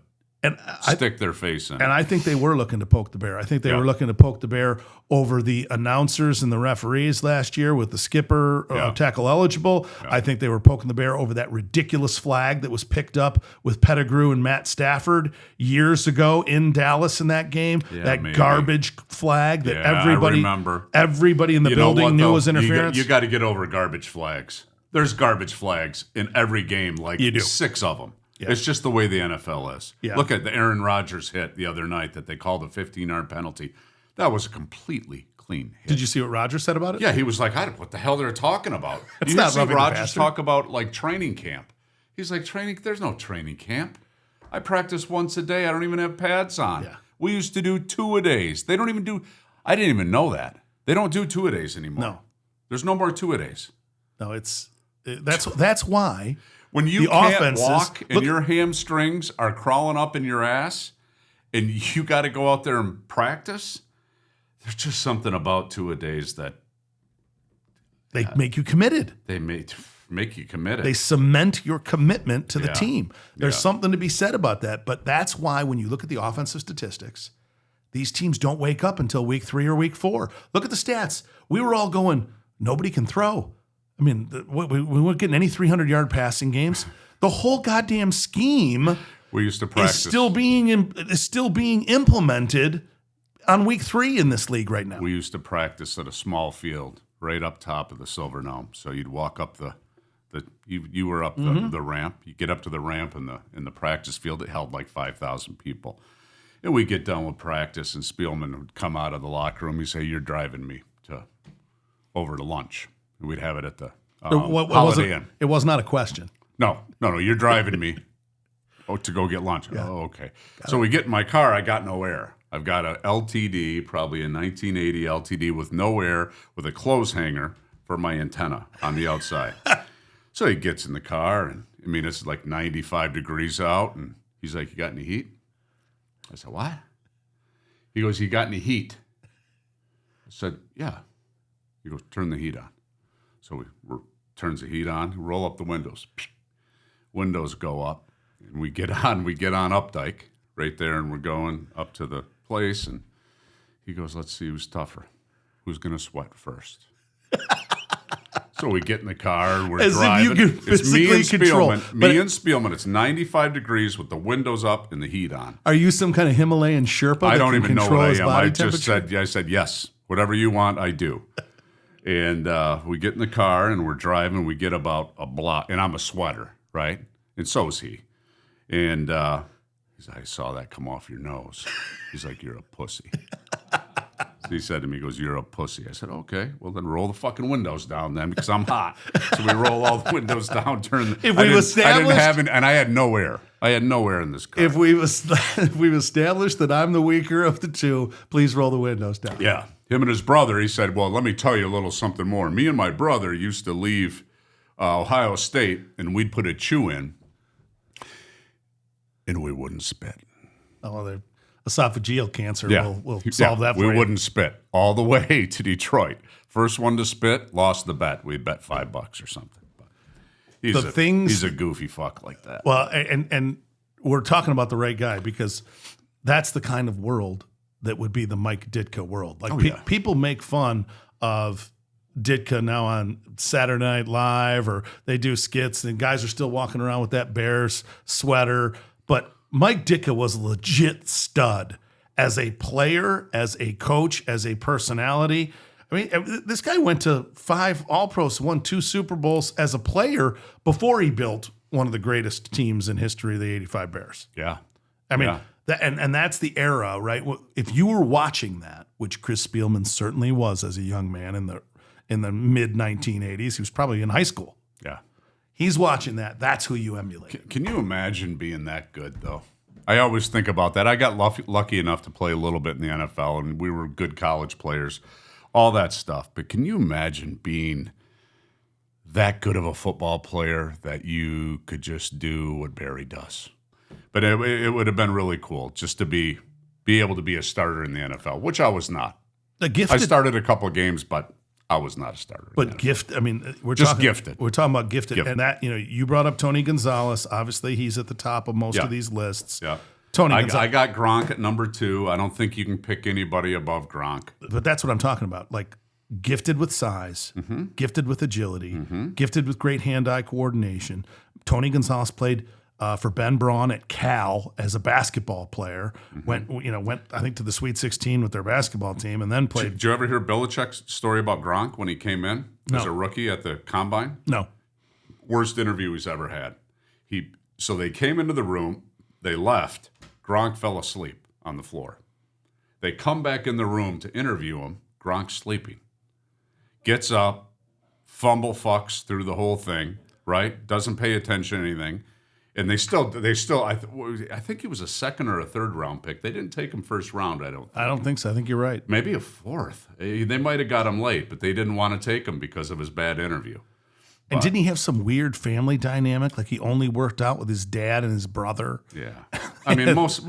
[SPEAKER 2] stick their face in.
[SPEAKER 1] And I think they were looking to poke the bear. I think they were looking to poke the bear over the announcers and the referees last year with the skipper tackle eligible. Yeah. I think they were poking the bear over that ridiculous flag that was picked up with Pettigrew and Matt Stafford years ago in Dallas in that game. Yeah, that garbage flag that everybody in the building knew was interference.
[SPEAKER 2] You got to get over garbage flags. There's garbage flags in every game, like 6 of them. Yeah. It's just the way the NFL is. Yeah. Look at the Aaron Rodgers hit the other night that they called a 15-yard penalty. That was a completely clean hit.
[SPEAKER 1] Did you see what Rodgers said about it?
[SPEAKER 2] Yeah, he was like, what the hell they're talking about? You not see Rodgers talk about like training camp. He's like, there's no training camp. I practice once a day. I don't even have pads on. Yeah. We used to do 2-a-days. They don't even do – I didn't even know that. They don't do 2-a-days anymore.
[SPEAKER 1] No.
[SPEAKER 2] There's no more 2-a-days.
[SPEAKER 1] No, that's why –
[SPEAKER 2] when you can't walk and your hamstrings are crawling up in your ass and you got to go out there and practice, there's just something about 2-a-days that
[SPEAKER 1] they make you committed.
[SPEAKER 2] They make you committed.
[SPEAKER 1] They cement your commitment to the team. There's something to be said about that. But that's why when you look at the offensive statistics, these teams don't wake up until week 3 or week 4. Look at the stats. We were all going, nobody can throw. I mean, we weren't getting any 300-yard passing games. The whole goddamn scheme
[SPEAKER 2] we used to practice
[SPEAKER 1] is still being implemented on week 3 in this league right now.
[SPEAKER 2] We used to practice at a small field right up top of the Silver Gnome. So you'd walk up you were up the ramp. You get up to the ramp in the practice field. It held like 5,000 people. And we get done with practice, and Spielman would come out of the locker room. He'd say, "You're driving me over to lunch." We'd have it at the Holiday Inn.
[SPEAKER 1] It was not a question.
[SPEAKER 2] No. You're driving me to go get lunch. Yeah. Oh, okay. So we get in my car. I got no air. I've got a LTD, probably a 1980 LTD with no air, with a clothes hanger for my antenna on the outside. So he gets in the car, and I mean, it's like 95 degrees out, and he's like, "You got any heat?" I said, "What?" He goes, "You got any heat?" I said, "Yeah." He goes, "Turn the heat on." So we turns the heat on, roll up the windows. Windows go up, and we get on Updike right there, and we're going up to the place, and he goes, "Let's see who's tougher. Who's going to sweat first?" So we get in the car, and we're driving.
[SPEAKER 1] If you can
[SPEAKER 2] it's me and
[SPEAKER 1] control.
[SPEAKER 2] Spielman. It's 95 degrees with the windows up and the heat on.
[SPEAKER 1] Are you some kind of Himalayan Sherpa?
[SPEAKER 2] I don't even know what I am. I said, "Yes, whatever you want, I do." And we get in the car, and we're driving. We get about a block, and I'm a sweater, right? And so is he. And he's like, "I saw that come off your nose." He's like, "You're a pussy." So he said to me, he goes, "You're a pussy." I said, "Okay, well then roll the fucking windows down then, because I'm hot." So we roll all the windows down, turn. I had no air. I had no air in this car.
[SPEAKER 1] If we've established that I'm the weaker of the two, please roll the windows down.
[SPEAKER 2] Yeah. Him and his brother, he said, "Well, let me tell you a little something more. Me and my brother used to leave Ohio State, and we'd put a chew in, and we wouldn't spit."
[SPEAKER 1] Oh, the esophageal cancer will solve that for you.
[SPEAKER 2] We wouldn't spit all the way to Detroit. First one to spit, lost the bet. We bet $5 or something. But he's a goofy fuck like that.
[SPEAKER 1] Well, and we're talking about the right guy, because that's the kind of world that would be the Mike Ditka world. Like people make fun of Ditka now on Saturday Night Live, or they do skits, and guys are still walking around with that Bears sweater. But Mike Ditka was a legit stud as a player, as a coach, as a personality. I mean, this guy went to 5 All-Pros, won 2 Super Bowls as a player before he built one of the greatest teams in history, the '85 Bears.
[SPEAKER 2] Yeah.
[SPEAKER 1] I mean, and that's the era, right? If you were watching that, which Chris Spielman certainly was as a young man in the mid-1980s, he was probably in high school.
[SPEAKER 2] Yeah.
[SPEAKER 1] He's watching that. That's who you emulate.
[SPEAKER 2] Can you imagine being that good, though? I always think about that. I got lucky enough to play a little bit in the NFL, and we were good college players, all that stuff. But can you imagine being that good of a football player that you could just do what Barry does. But it would have been really cool just to be able to be a starter in the NFL, which I was not. I started a couple of games, but I was not a starter.
[SPEAKER 1] But gifted. I mean, we're
[SPEAKER 2] just
[SPEAKER 1] talking
[SPEAKER 2] gifted.
[SPEAKER 1] We're talking about gifted, and that you brought up Tony Gonzalez. Obviously, he's at the top of most of these lists.
[SPEAKER 2] Yeah.
[SPEAKER 1] I
[SPEAKER 2] got Gronk at number 2. I don't think you can pick anybody above Gronk.
[SPEAKER 1] But that's what I'm talking about. Like gifted with size, gifted with agility, gifted with great hand-eye coordination. Tony Gonzalez played for Ben Braun at Cal as a basketball player. Went I think to the Sweet 16 with their basketball team, and then played.
[SPEAKER 2] Did you ever hear Belichick's story about Gronk when he came in as a rookie at the combine?
[SPEAKER 1] No.
[SPEAKER 2] Worst interview he's ever had. So they came into the room, they left. Gronk fell asleep on the floor. They come back in the room to interview him. Gronk's sleeping. Gets up, fumble fucks through the whole thing, right? Doesn't pay attention to anything. And they still. I think he was a second or a third round pick. They didn't take him first round, I don't
[SPEAKER 1] think so. I think you're right.
[SPEAKER 2] Maybe a fourth. They might have got him late, but they didn't want to take him because of his bad interview.
[SPEAKER 1] And didn't he have some weird family dynamic? Like he only worked out with his dad and his brother?
[SPEAKER 2] Yeah. I mean, most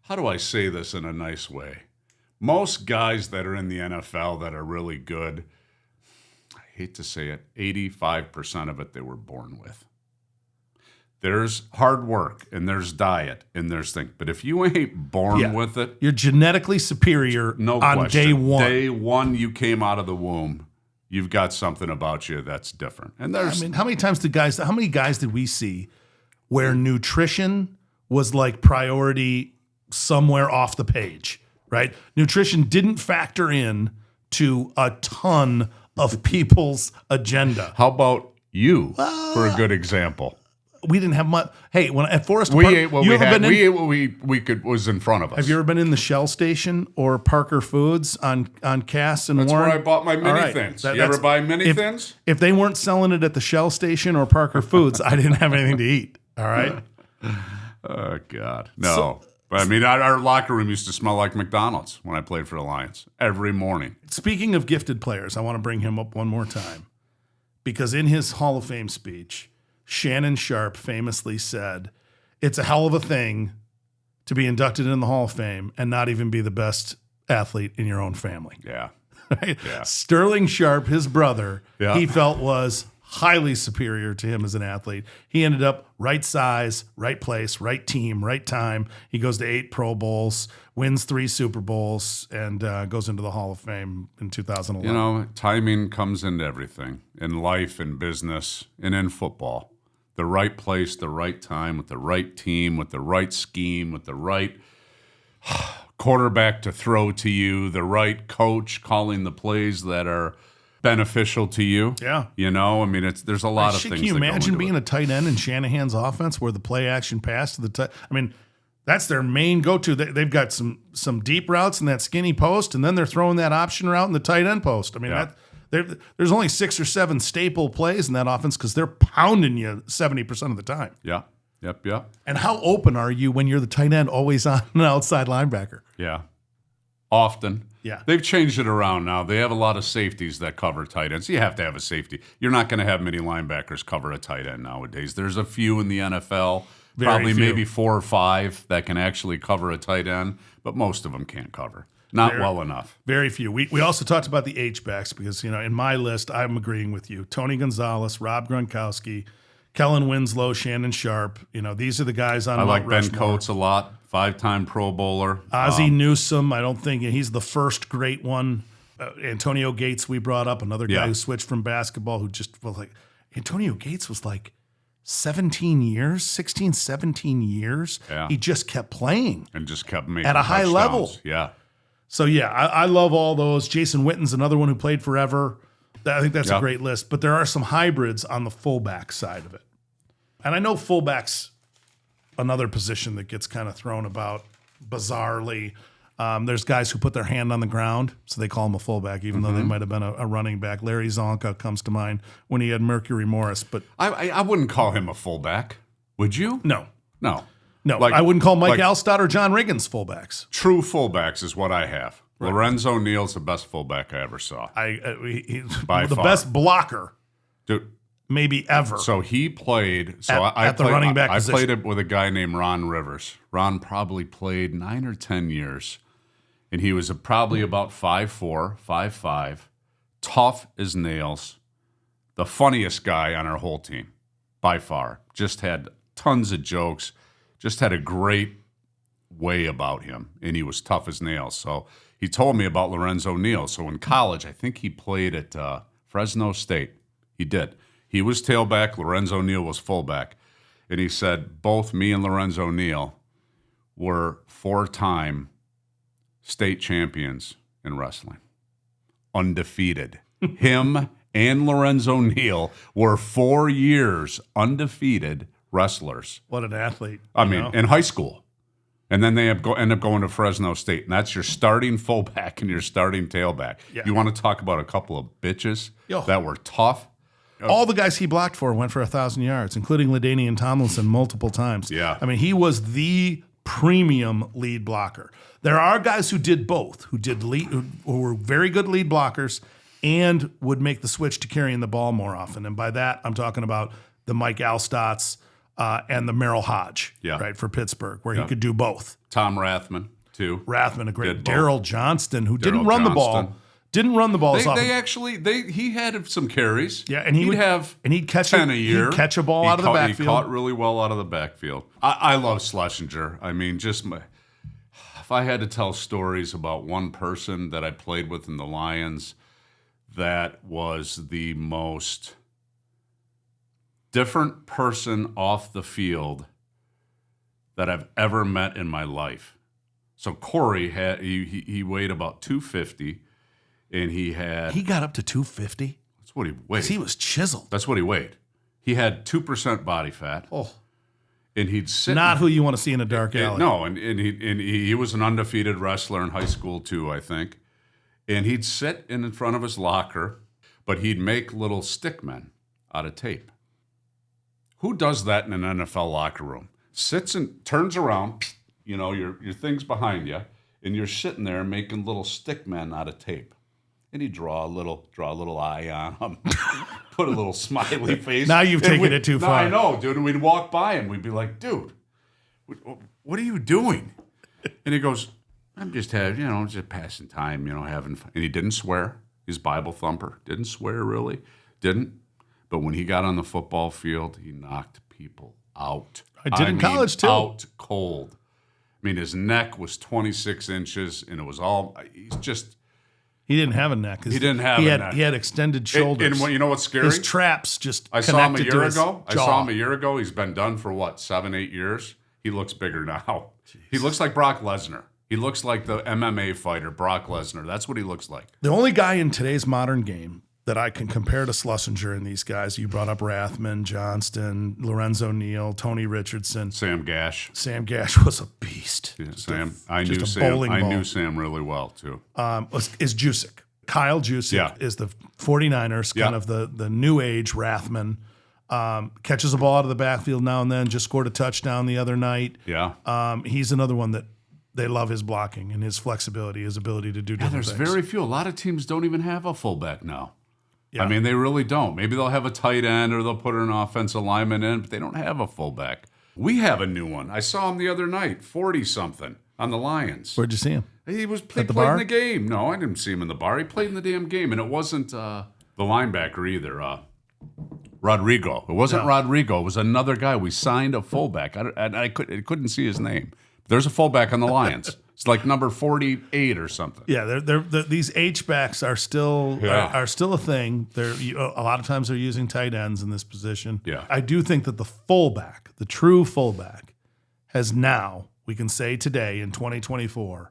[SPEAKER 2] how do I say this in a nice way? Most guys that are in the NFL that are really good, I hate to say it, 85% of it they were born with. There's hard work and there's diet and there's things. But if you ain't born with it,
[SPEAKER 1] you're genetically superior on
[SPEAKER 2] question.
[SPEAKER 1] Day one.
[SPEAKER 2] Day one you came out of the womb. You've got something about you that's different. And there's
[SPEAKER 1] how many guys did we see where nutrition was like priority somewhere off the page, right? Nutrition didn't factor in to a ton of people's agenda.
[SPEAKER 2] How about you for a good example?
[SPEAKER 1] We didn't have much. Hey, when at Forest
[SPEAKER 2] we
[SPEAKER 1] Park,
[SPEAKER 2] ate what we had. We ate what we could was in front of us.
[SPEAKER 1] Have you ever been in the Shell Station or Parker Foods on Cass and
[SPEAKER 2] That's
[SPEAKER 1] Warren?
[SPEAKER 2] Where I bought my mini thins. You ever buy mini thins?
[SPEAKER 1] If they weren't selling it at the Shell Station or Parker Foods, I didn't have anything to eat. All right.
[SPEAKER 2] Oh God, no. But I mean, our locker room used to smell like McDonald's when I played for the Lions every morning.
[SPEAKER 1] Speaking of gifted players, I want to bring him up one more time because in his Hall of Fame speech, Shannon Sharpe famously said, "It's a hell of a thing to be inducted in the Hall of Fame and not even be the best athlete in your own family."
[SPEAKER 2] Yeah.
[SPEAKER 1] Right? Yeah. Sterling Sharpe, his brother, he felt was highly superior to him as an athlete. He ended up right size, right place, right team, right time. He goes to 8 Pro Bowls, wins 3 Super Bowls, and goes into the Hall of Fame in 2011.
[SPEAKER 2] You know, timing comes into everything, in life, in business, and in football. The right place, the right time, with the right team, with the right scheme, with the right quarterback to throw to you, the right coach calling the plays that are beneficial to you.
[SPEAKER 1] Yeah.
[SPEAKER 2] You know, I mean, there's a lot of things.
[SPEAKER 1] Can you imagine being a tight end in Shanahan's offense where the play action pass to the tight? I mean, that's their main go-to. They've got some deep routes in that skinny post, and then they're throwing that option route in the tight end post. I mean, there's only 6 or 7 staple plays in that offense because they're pounding you 70% of the time.
[SPEAKER 2] Yeah. Yep.
[SPEAKER 1] And how open are you when you're the tight end always on an outside linebacker?
[SPEAKER 2] Yeah. Often.
[SPEAKER 1] Yeah.
[SPEAKER 2] They've changed it around now. They have a lot of safeties that cover tight ends. You have to have a safety. You're not going to have many linebackers cover a tight end nowadays. There's a few in the NFL, maybe 4 or 5 that can actually cover a tight end, but most of them can't cover. Not well enough.
[SPEAKER 1] Very few. We also talked about the H-backs because, in my list, I'm agreeing with you. Tony Gonzalez, Rob Gronkowski, Kellen Winslow, Shannon Sharpe. These are the guys on Mount
[SPEAKER 2] Rushmore. I like Ben Coates a lot. 5-time Pro Bowler.
[SPEAKER 1] Ozzie Newsome, I don't think he's the first great one. Antonio Gates, we brought up, another guy who switched from basketball who just was like, Antonio Gates was like 16, 17 years.
[SPEAKER 2] Yeah.
[SPEAKER 1] He just kept playing.
[SPEAKER 2] And just kept making
[SPEAKER 1] at a high level.
[SPEAKER 2] Yeah.
[SPEAKER 1] So, I love all those. Jason Witten's another one who played forever. I think that's a great list. But there are some hybrids on the fullback side of it. And I know fullback's another position that gets kind of thrown about bizarrely. There's guys who put their hand on the ground, so they call him a fullback, even though they might have been a running back. Larry Zonka comes to mind when he had Mercury Morris. But
[SPEAKER 2] I wouldn't call him a fullback. Would you?
[SPEAKER 1] No.
[SPEAKER 2] Like,
[SPEAKER 1] I wouldn't call Mike Alstott or John Riggins fullbacks.
[SPEAKER 2] True fullbacks is what I have. Right. Lorenzo Neal's the best fullback I ever saw.
[SPEAKER 1] He's the best blocker
[SPEAKER 2] Dude,
[SPEAKER 1] maybe ever.
[SPEAKER 2] so he played. So
[SPEAKER 1] At the running back
[SPEAKER 2] I
[SPEAKER 1] position.
[SPEAKER 2] played it with a guy named Ron Rivers. Ron probably played 9 or 10 years, and he was probably about 5'4", 5'5", tough as nails, the funniest guy on our whole team by far. Just had tons of jokes, just had a great way about him, and he was tough as nails. So he told me about Lorenzo Neal. So in college, I think he played at Fresno State. He did. He was tailback. Lorenzo Neal was fullback. And he said both me and Lorenzo Neal were 4-time state champions in wrestling. Undefeated. Him and Lorenzo Neal were 4 years undefeated wrestlers.
[SPEAKER 1] What an athlete.
[SPEAKER 2] I mean, in high school. And then they end up going to Fresno State. And that's your starting fullback and your starting tailback.
[SPEAKER 1] Yeah.
[SPEAKER 2] You want to talk about a couple of bitches that were tough?
[SPEAKER 1] All the guys he blocked for went for 1,000 yards, including LaDainian Tomlinson multiple times.
[SPEAKER 2] Yeah.
[SPEAKER 1] I mean, he was the premium lead blocker. There are guys who did both, who were very good lead blockers and would make the switch to carrying the ball more often. And by that, I'm talking about the Mike Alstotts and the Merrill Hodge, right, for Pittsburgh, where he could do both.
[SPEAKER 2] Tom Rathman, too.
[SPEAKER 1] Rathman, a great. Daryl Johnston, who didn't run the ball. Didn't run the ball as often.
[SPEAKER 2] He had some carries.
[SPEAKER 1] Yeah, and he'd catch
[SPEAKER 2] 10 a year.
[SPEAKER 1] He'd catch a ball out of the backfield.
[SPEAKER 2] He caught really well out of the backfield. I love Schlesinger. I mean, if I had to tell stories about one person that I played with in the Lions, that was the most different person off the field that I've ever met in my life. So Corey he weighed about 250, and he
[SPEAKER 1] got up to 250.
[SPEAKER 2] That's what he weighed.
[SPEAKER 1] He was chiseled.
[SPEAKER 2] That's what he weighed. He had 2% body fat.
[SPEAKER 1] Oh,
[SPEAKER 2] and he'd sit.
[SPEAKER 1] Not who you want to see in a dark alley.
[SPEAKER 2] No, and he was an undefeated wrestler in high school too, I think. And he'd sit in front of his locker, but he'd make little stickmen out of tape. Who does that in an NFL locker room? Sits and turns around, your thing's behind you, and you're sitting there making little stickmen out of tape. And he'd draw a little eye on them, put a little smiley face.
[SPEAKER 1] Now you've taken it too far.
[SPEAKER 2] I know, dude. And we'd walk by him. We'd be like, dude, what are you doing? And he goes, I'm just just passing time, having fun. And he didn't swear. He's Bible thumper. Didn't swear, really. Didn't. But when he got on the football field, he knocked people out.
[SPEAKER 1] I did in college, too.
[SPEAKER 2] Out cold. I mean, his neck was 26 inches, and it was all, he's just.
[SPEAKER 1] He didn't have a neck.
[SPEAKER 2] He didn't have a neck.
[SPEAKER 1] He had extended shoulders.
[SPEAKER 2] And you know what's scary?
[SPEAKER 1] His traps just
[SPEAKER 2] I saw him a
[SPEAKER 1] connected
[SPEAKER 2] year
[SPEAKER 1] to
[SPEAKER 2] ago.
[SPEAKER 1] his jaw.
[SPEAKER 2] I saw him a year ago. He's been done for, 7-8 years? He looks bigger now. Jeez. He looks like Brock Lesnar. He looks like the MMA fighter, Brock Lesnar. That's what he looks like.
[SPEAKER 1] The only guy in today's modern game that I can compare to Schlesinger and these guys, you brought up Rathman, Johnston, Lorenzo Neal, Tony Richardson.
[SPEAKER 2] Sam Gash.
[SPEAKER 1] Sam Gash was a beast.
[SPEAKER 2] Yeah, Sam. I knew Sam really well, too.
[SPEAKER 1] Is Jusic. Kyle Jusic is the 49ers, kind of the new age Rathman. Catches a ball out of the backfield now and then, just scored a touchdown the other night.
[SPEAKER 2] Yeah.
[SPEAKER 1] He's another one that they love his blocking and his flexibility, his ability to do different things.
[SPEAKER 2] There's very few. A lot of teams don't even have a fullback now.
[SPEAKER 1] Yeah.
[SPEAKER 2] I mean, they really don't. Maybe they'll have a tight end or they'll put an offensive lineman in, but they don't have a fullback. We have a new one. I saw him the other night, 40-something, on the Lions.
[SPEAKER 1] Where'd you see him?
[SPEAKER 2] He played in the game. No, I didn't see him in the bar. He played in the damn game, and it wasn't the linebacker either. Rodrigo. It wasn't Rodrigo. It was another guy. We signed a fullback. I couldn't see his name. There's a fullback on the Lions. It's like number 48 or something.
[SPEAKER 1] Yeah, these H-backs are still a thing. A lot of times they're using tight ends in this position.
[SPEAKER 2] Yeah.
[SPEAKER 1] I do think that the fullback, the true fullback, has now, we can say today in 2024,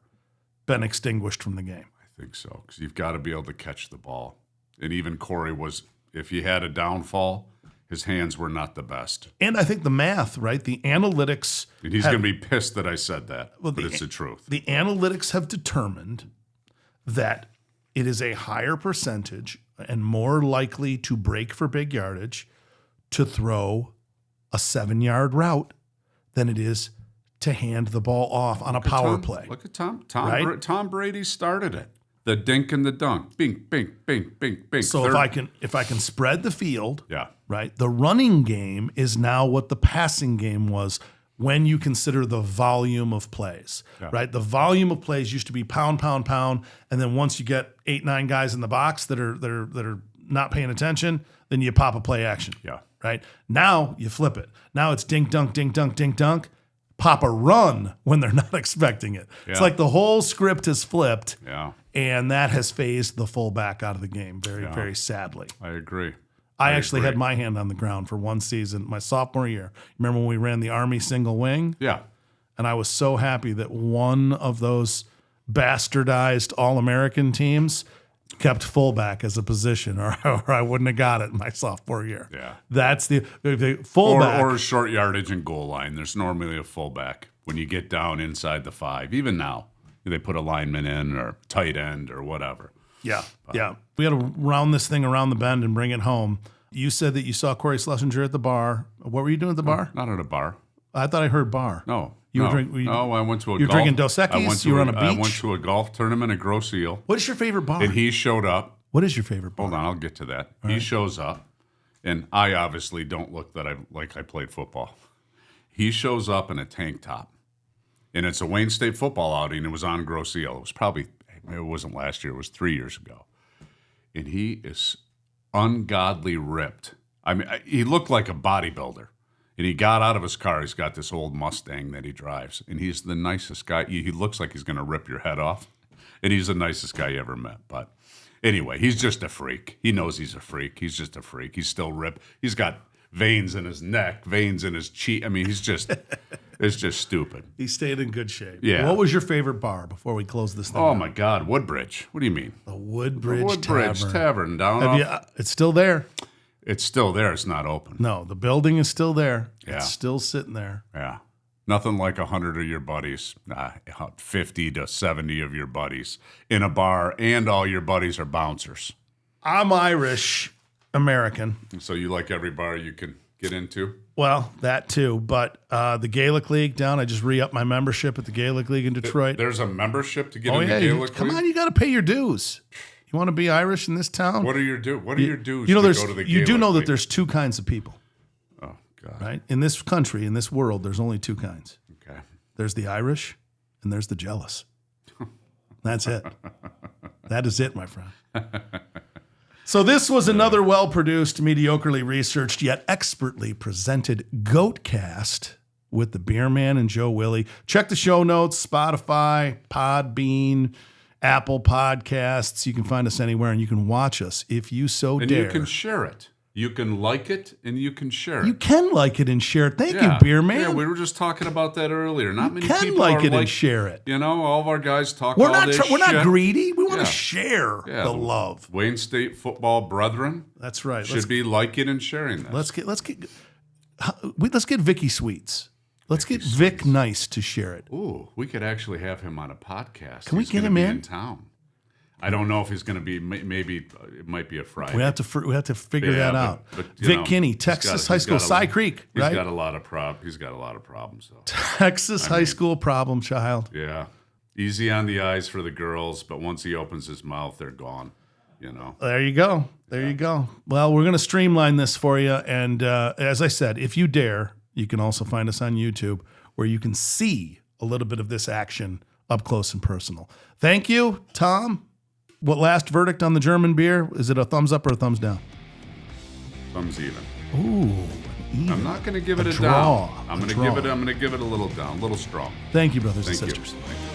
[SPEAKER 1] been extinguished from the game.
[SPEAKER 2] I think so, because you've got to be able to catch the ball. And even Corey was, if he had a downfall, his hands were not the best.
[SPEAKER 1] And I think the math, right? The analytics.
[SPEAKER 2] And he's going to be pissed that I said that, but it's the truth.
[SPEAKER 1] The analytics have determined that it is a higher percentage and more likely to break for big yardage to throw a 7-yard route than it is to hand the ball off on a power play.
[SPEAKER 2] Look at Tom.
[SPEAKER 1] Right?
[SPEAKER 2] Tom Brady started it. The dink and the dunk. Bink, bink, bink, bink, bink.
[SPEAKER 1] So if I can spread the field,
[SPEAKER 2] Yeah.
[SPEAKER 1] right? The running game is now what the passing game was when you consider the volume of plays, right? The volume of plays used to be pound, pound, pound, and then once you get 8, 9 guys in the box that are not paying attention, then you pop a play action.
[SPEAKER 2] Yeah.
[SPEAKER 1] Right? Now you flip it. Now it's dink, dunk, dink, dunk, dink, dunk. Pop a run when they're not expecting it. It's like the whole script has flipped.
[SPEAKER 2] Yeah.
[SPEAKER 1] And that has phased the fullback out of the game very, very sadly.
[SPEAKER 2] I agree.
[SPEAKER 1] I actually had my hand on the ground for one season, my sophomore year. Remember when we ran the Army single wing?
[SPEAKER 2] Yeah.
[SPEAKER 1] And I was so happy that one of those bastardized All-American teams kept fullback as a position, or I wouldn't have got it in my sophomore year.
[SPEAKER 2] Yeah.
[SPEAKER 1] That's the fullback.
[SPEAKER 2] Or short yardage and goal line. There's normally a fullback when you get down inside the 5. Even now, they put a lineman in or tight end or whatever.
[SPEAKER 1] Yeah. We had to round this thing around the bend and bring it home. You said that you saw Corey Schlesinger at the bar. What were you doing at the bar?
[SPEAKER 2] Not at a bar.
[SPEAKER 1] I thought I heard bar.
[SPEAKER 2] No.
[SPEAKER 1] I
[SPEAKER 2] went to a
[SPEAKER 1] You're
[SPEAKER 2] golf.
[SPEAKER 1] drinking Dos Equis? You were on a beach?
[SPEAKER 2] I went to a golf tournament at Grosse Ile.
[SPEAKER 1] What is your favorite bar?
[SPEAKER 2] And he showed up.
[SPEAKER 1] What is your favorite bar?
[SPEAKER 2] Hold on, I'll get to that. He shows up, and I obviously don't look like I played football. He shows up in a tank top, and it's a Wayne State football outing. It was on Grosse Ile. It wasn't last year. It was 3 years ago. And he is ungodly ripped. I mean, he looked like a bodybuilder. And he got out of his car. He's got this old Mustang that he drives. And he's the nicest guy. He looks like he's going to rip your head off. And he's the nicest guy you ever met. But anyway, he's just a freak. He knows he's a freak. He's just a freak. He's still ripped. He's got veins in his neck, veins in his cheek. I mean, it's just stupid.
[SPEAKER 1] He stayed in good shape.
[SPEAKER 2] Yeah.
[SPEAKER 1] What was your favorite bar before we close this thing
[SPEAKER 2] Oh,
[SPEAKER 1] out?
[SPEAKER 2] my God. Woodbridge. What do you mean?
[SPEAKER 1] The Woodbridge
[SPEAKER 2] Woodbridge Tavern down
[SPEAKER 1] Have
[SPEAKER 2] off.
[SPEAKER 1] it's still there.
[SPEAKER 2] It's still there. It's not open.
[SPEAKER 1] No, the building is still there.
[SPEAKER 2] Yeah.
[SPEAKER 1] It's still sitting there.
[SPEAKER 2] Yeah. Nothing like 100 of your buddies, 50 to 70 of your buddies in a bar, and all your buddies are bouncers.
[SPEAKER 1] I'm Irish American.
[SPEAKER 2] So you like every bar you can get into?
[SPEAKER 1] Well, that too. But the Gaelic League down, I just re-upped my membership at the Gaelic League in Detroit.
[SPEAKER 2] There's a membership to get
[SPEAKER 1] Oh,
[SPEAKER 2] in
[SPEAKER 1] yeah.
[SPEAKER 2] the Gaelic League?
[SPEAKER 1] Come on, you got to pay your dues. You want to be Irish in this town?
[SPEAKER 2] What are your dues? What are your dues
[SPEAKER 1] You know,
[SPEAKER 2] to go to the Gaelic
[SPEAKER 1] you do know that
[SPEAKER 2] League?
[SPEAKER 1] there's two kinds of people,
[SPEAKER 2] Oh, God.
[SPEAKER 1] right? In this country, in this world, there's only two kinds.
[SPEAKER 2] Okay.
[SPEAKER 1] There's the Irish and there's the jealous. That's it. That is it, my friend. So this was another well-produced, mediocrely researched, yet expertly presented GOATcast with the Beerman and Joe Willie. Check the show notes, Spotify, Podbean, Apple Podcasts. You can find us anywhere, and you can watch us if you so
[SPEAKER 2] And
[SPEAKER 1] dare.
[SPEAKER 2] you can share it. You can like it, and you can share it.
[SPEAKER 1] You can like it and share it. Thank you, Beerman.
[SPEAKER 2] Yeah, we were just talking about that earlier. Not many
[SPEAKER 1] can
[SPEAKER 2] people
[SPEAKER 1] like
[SPEAKER 2] are
[SPEAKER 1] it and share it.
[SPEAKER 2] You know, all of our guys talk
[SPEAKER 1] We're
[SPEAKER 2] all
[SPEAKER 1] not.
[SPEAKER 2] this
[SPEAKER 1] We're not
[SPEAKER 2] shit.
[SPEAKER 1] greedy. We want
[SPEAKER 2] Yeah.
[SPEAKER 1] to share
[SPEAKER 2] Yeah,
[SPEAKER 1] the love.
[SPEAKER 2] Wayne State football brethren
[SPEAKER 1] That's right.
[SPEAKER 2] should be liking and sharing this.
[SPEAKER 1] Let's get Vicky Sweets. Let's get Vic Nice to share it.
[SPEAKER 2] Ooh, we could actually have him on a podcast.
[SPEAKER 1] Can we
[SPEAKER 2] He's
[SPEAKER 1] get
[SPEAKER 2] gonna
[SPEAKER 1] him
[SPEAKER 2] be
[SPEAKER 1] in?
[SPEAKER 2] town? I don't know if he's going to be. Maybe it might be a Friday.
[SPEAKER 1] We have to figure
[SPEAKER 2] Yeah,
[SPEAKER 1] that out.
[SPEAKER 2] but, you
[SPEAKER 1] Vic
[SPEAKER 2] know,
[SPEAKER 1] Kinney, Texas High School, Cy Creek,
[SPEAKER 2] He's
[SPEAKER 1] right?
[SPEAKER 2] got a lot of He's got a lot of problems though.
[SPEAKER 1] Texas High School problem child.
[SPEAKER 2] Yeah, easy on the eyes for the girls, but once he opens his mouth, they're gone. You know.
[SPEAKER 1] There you go. There you go. Well, we're going to streamline this for you. And as I said, if you dare, you can also find us on YouTube where you can see a little bit of this action up close and personal. Thank you, Tom. What last verdict on the German beer? Is it a thumbs up or a thumbs down?
[SPEAKER 2] Thumbs even.
[SPEAKER 1] Ooh, even.
[SPEAKER 2] I'm not going to give it a
[SPEAKER 1] draw.
[SPEAKER 2] down. I'm
[SPEAKER 1] A
[SPEAKER 2] going to
[SPEAKER 1] draw.
[SPEAKER 2] give it. I'm going to give it a little down, a little strong.
[SPEAKER 1] Thank you, brothers
[SPEAKER 2] Thank
[SPEAKER 1] and
[SPEAKER 2] you.
[SPEAKER 1] sisters.
[SPEAKER 2] Thank you.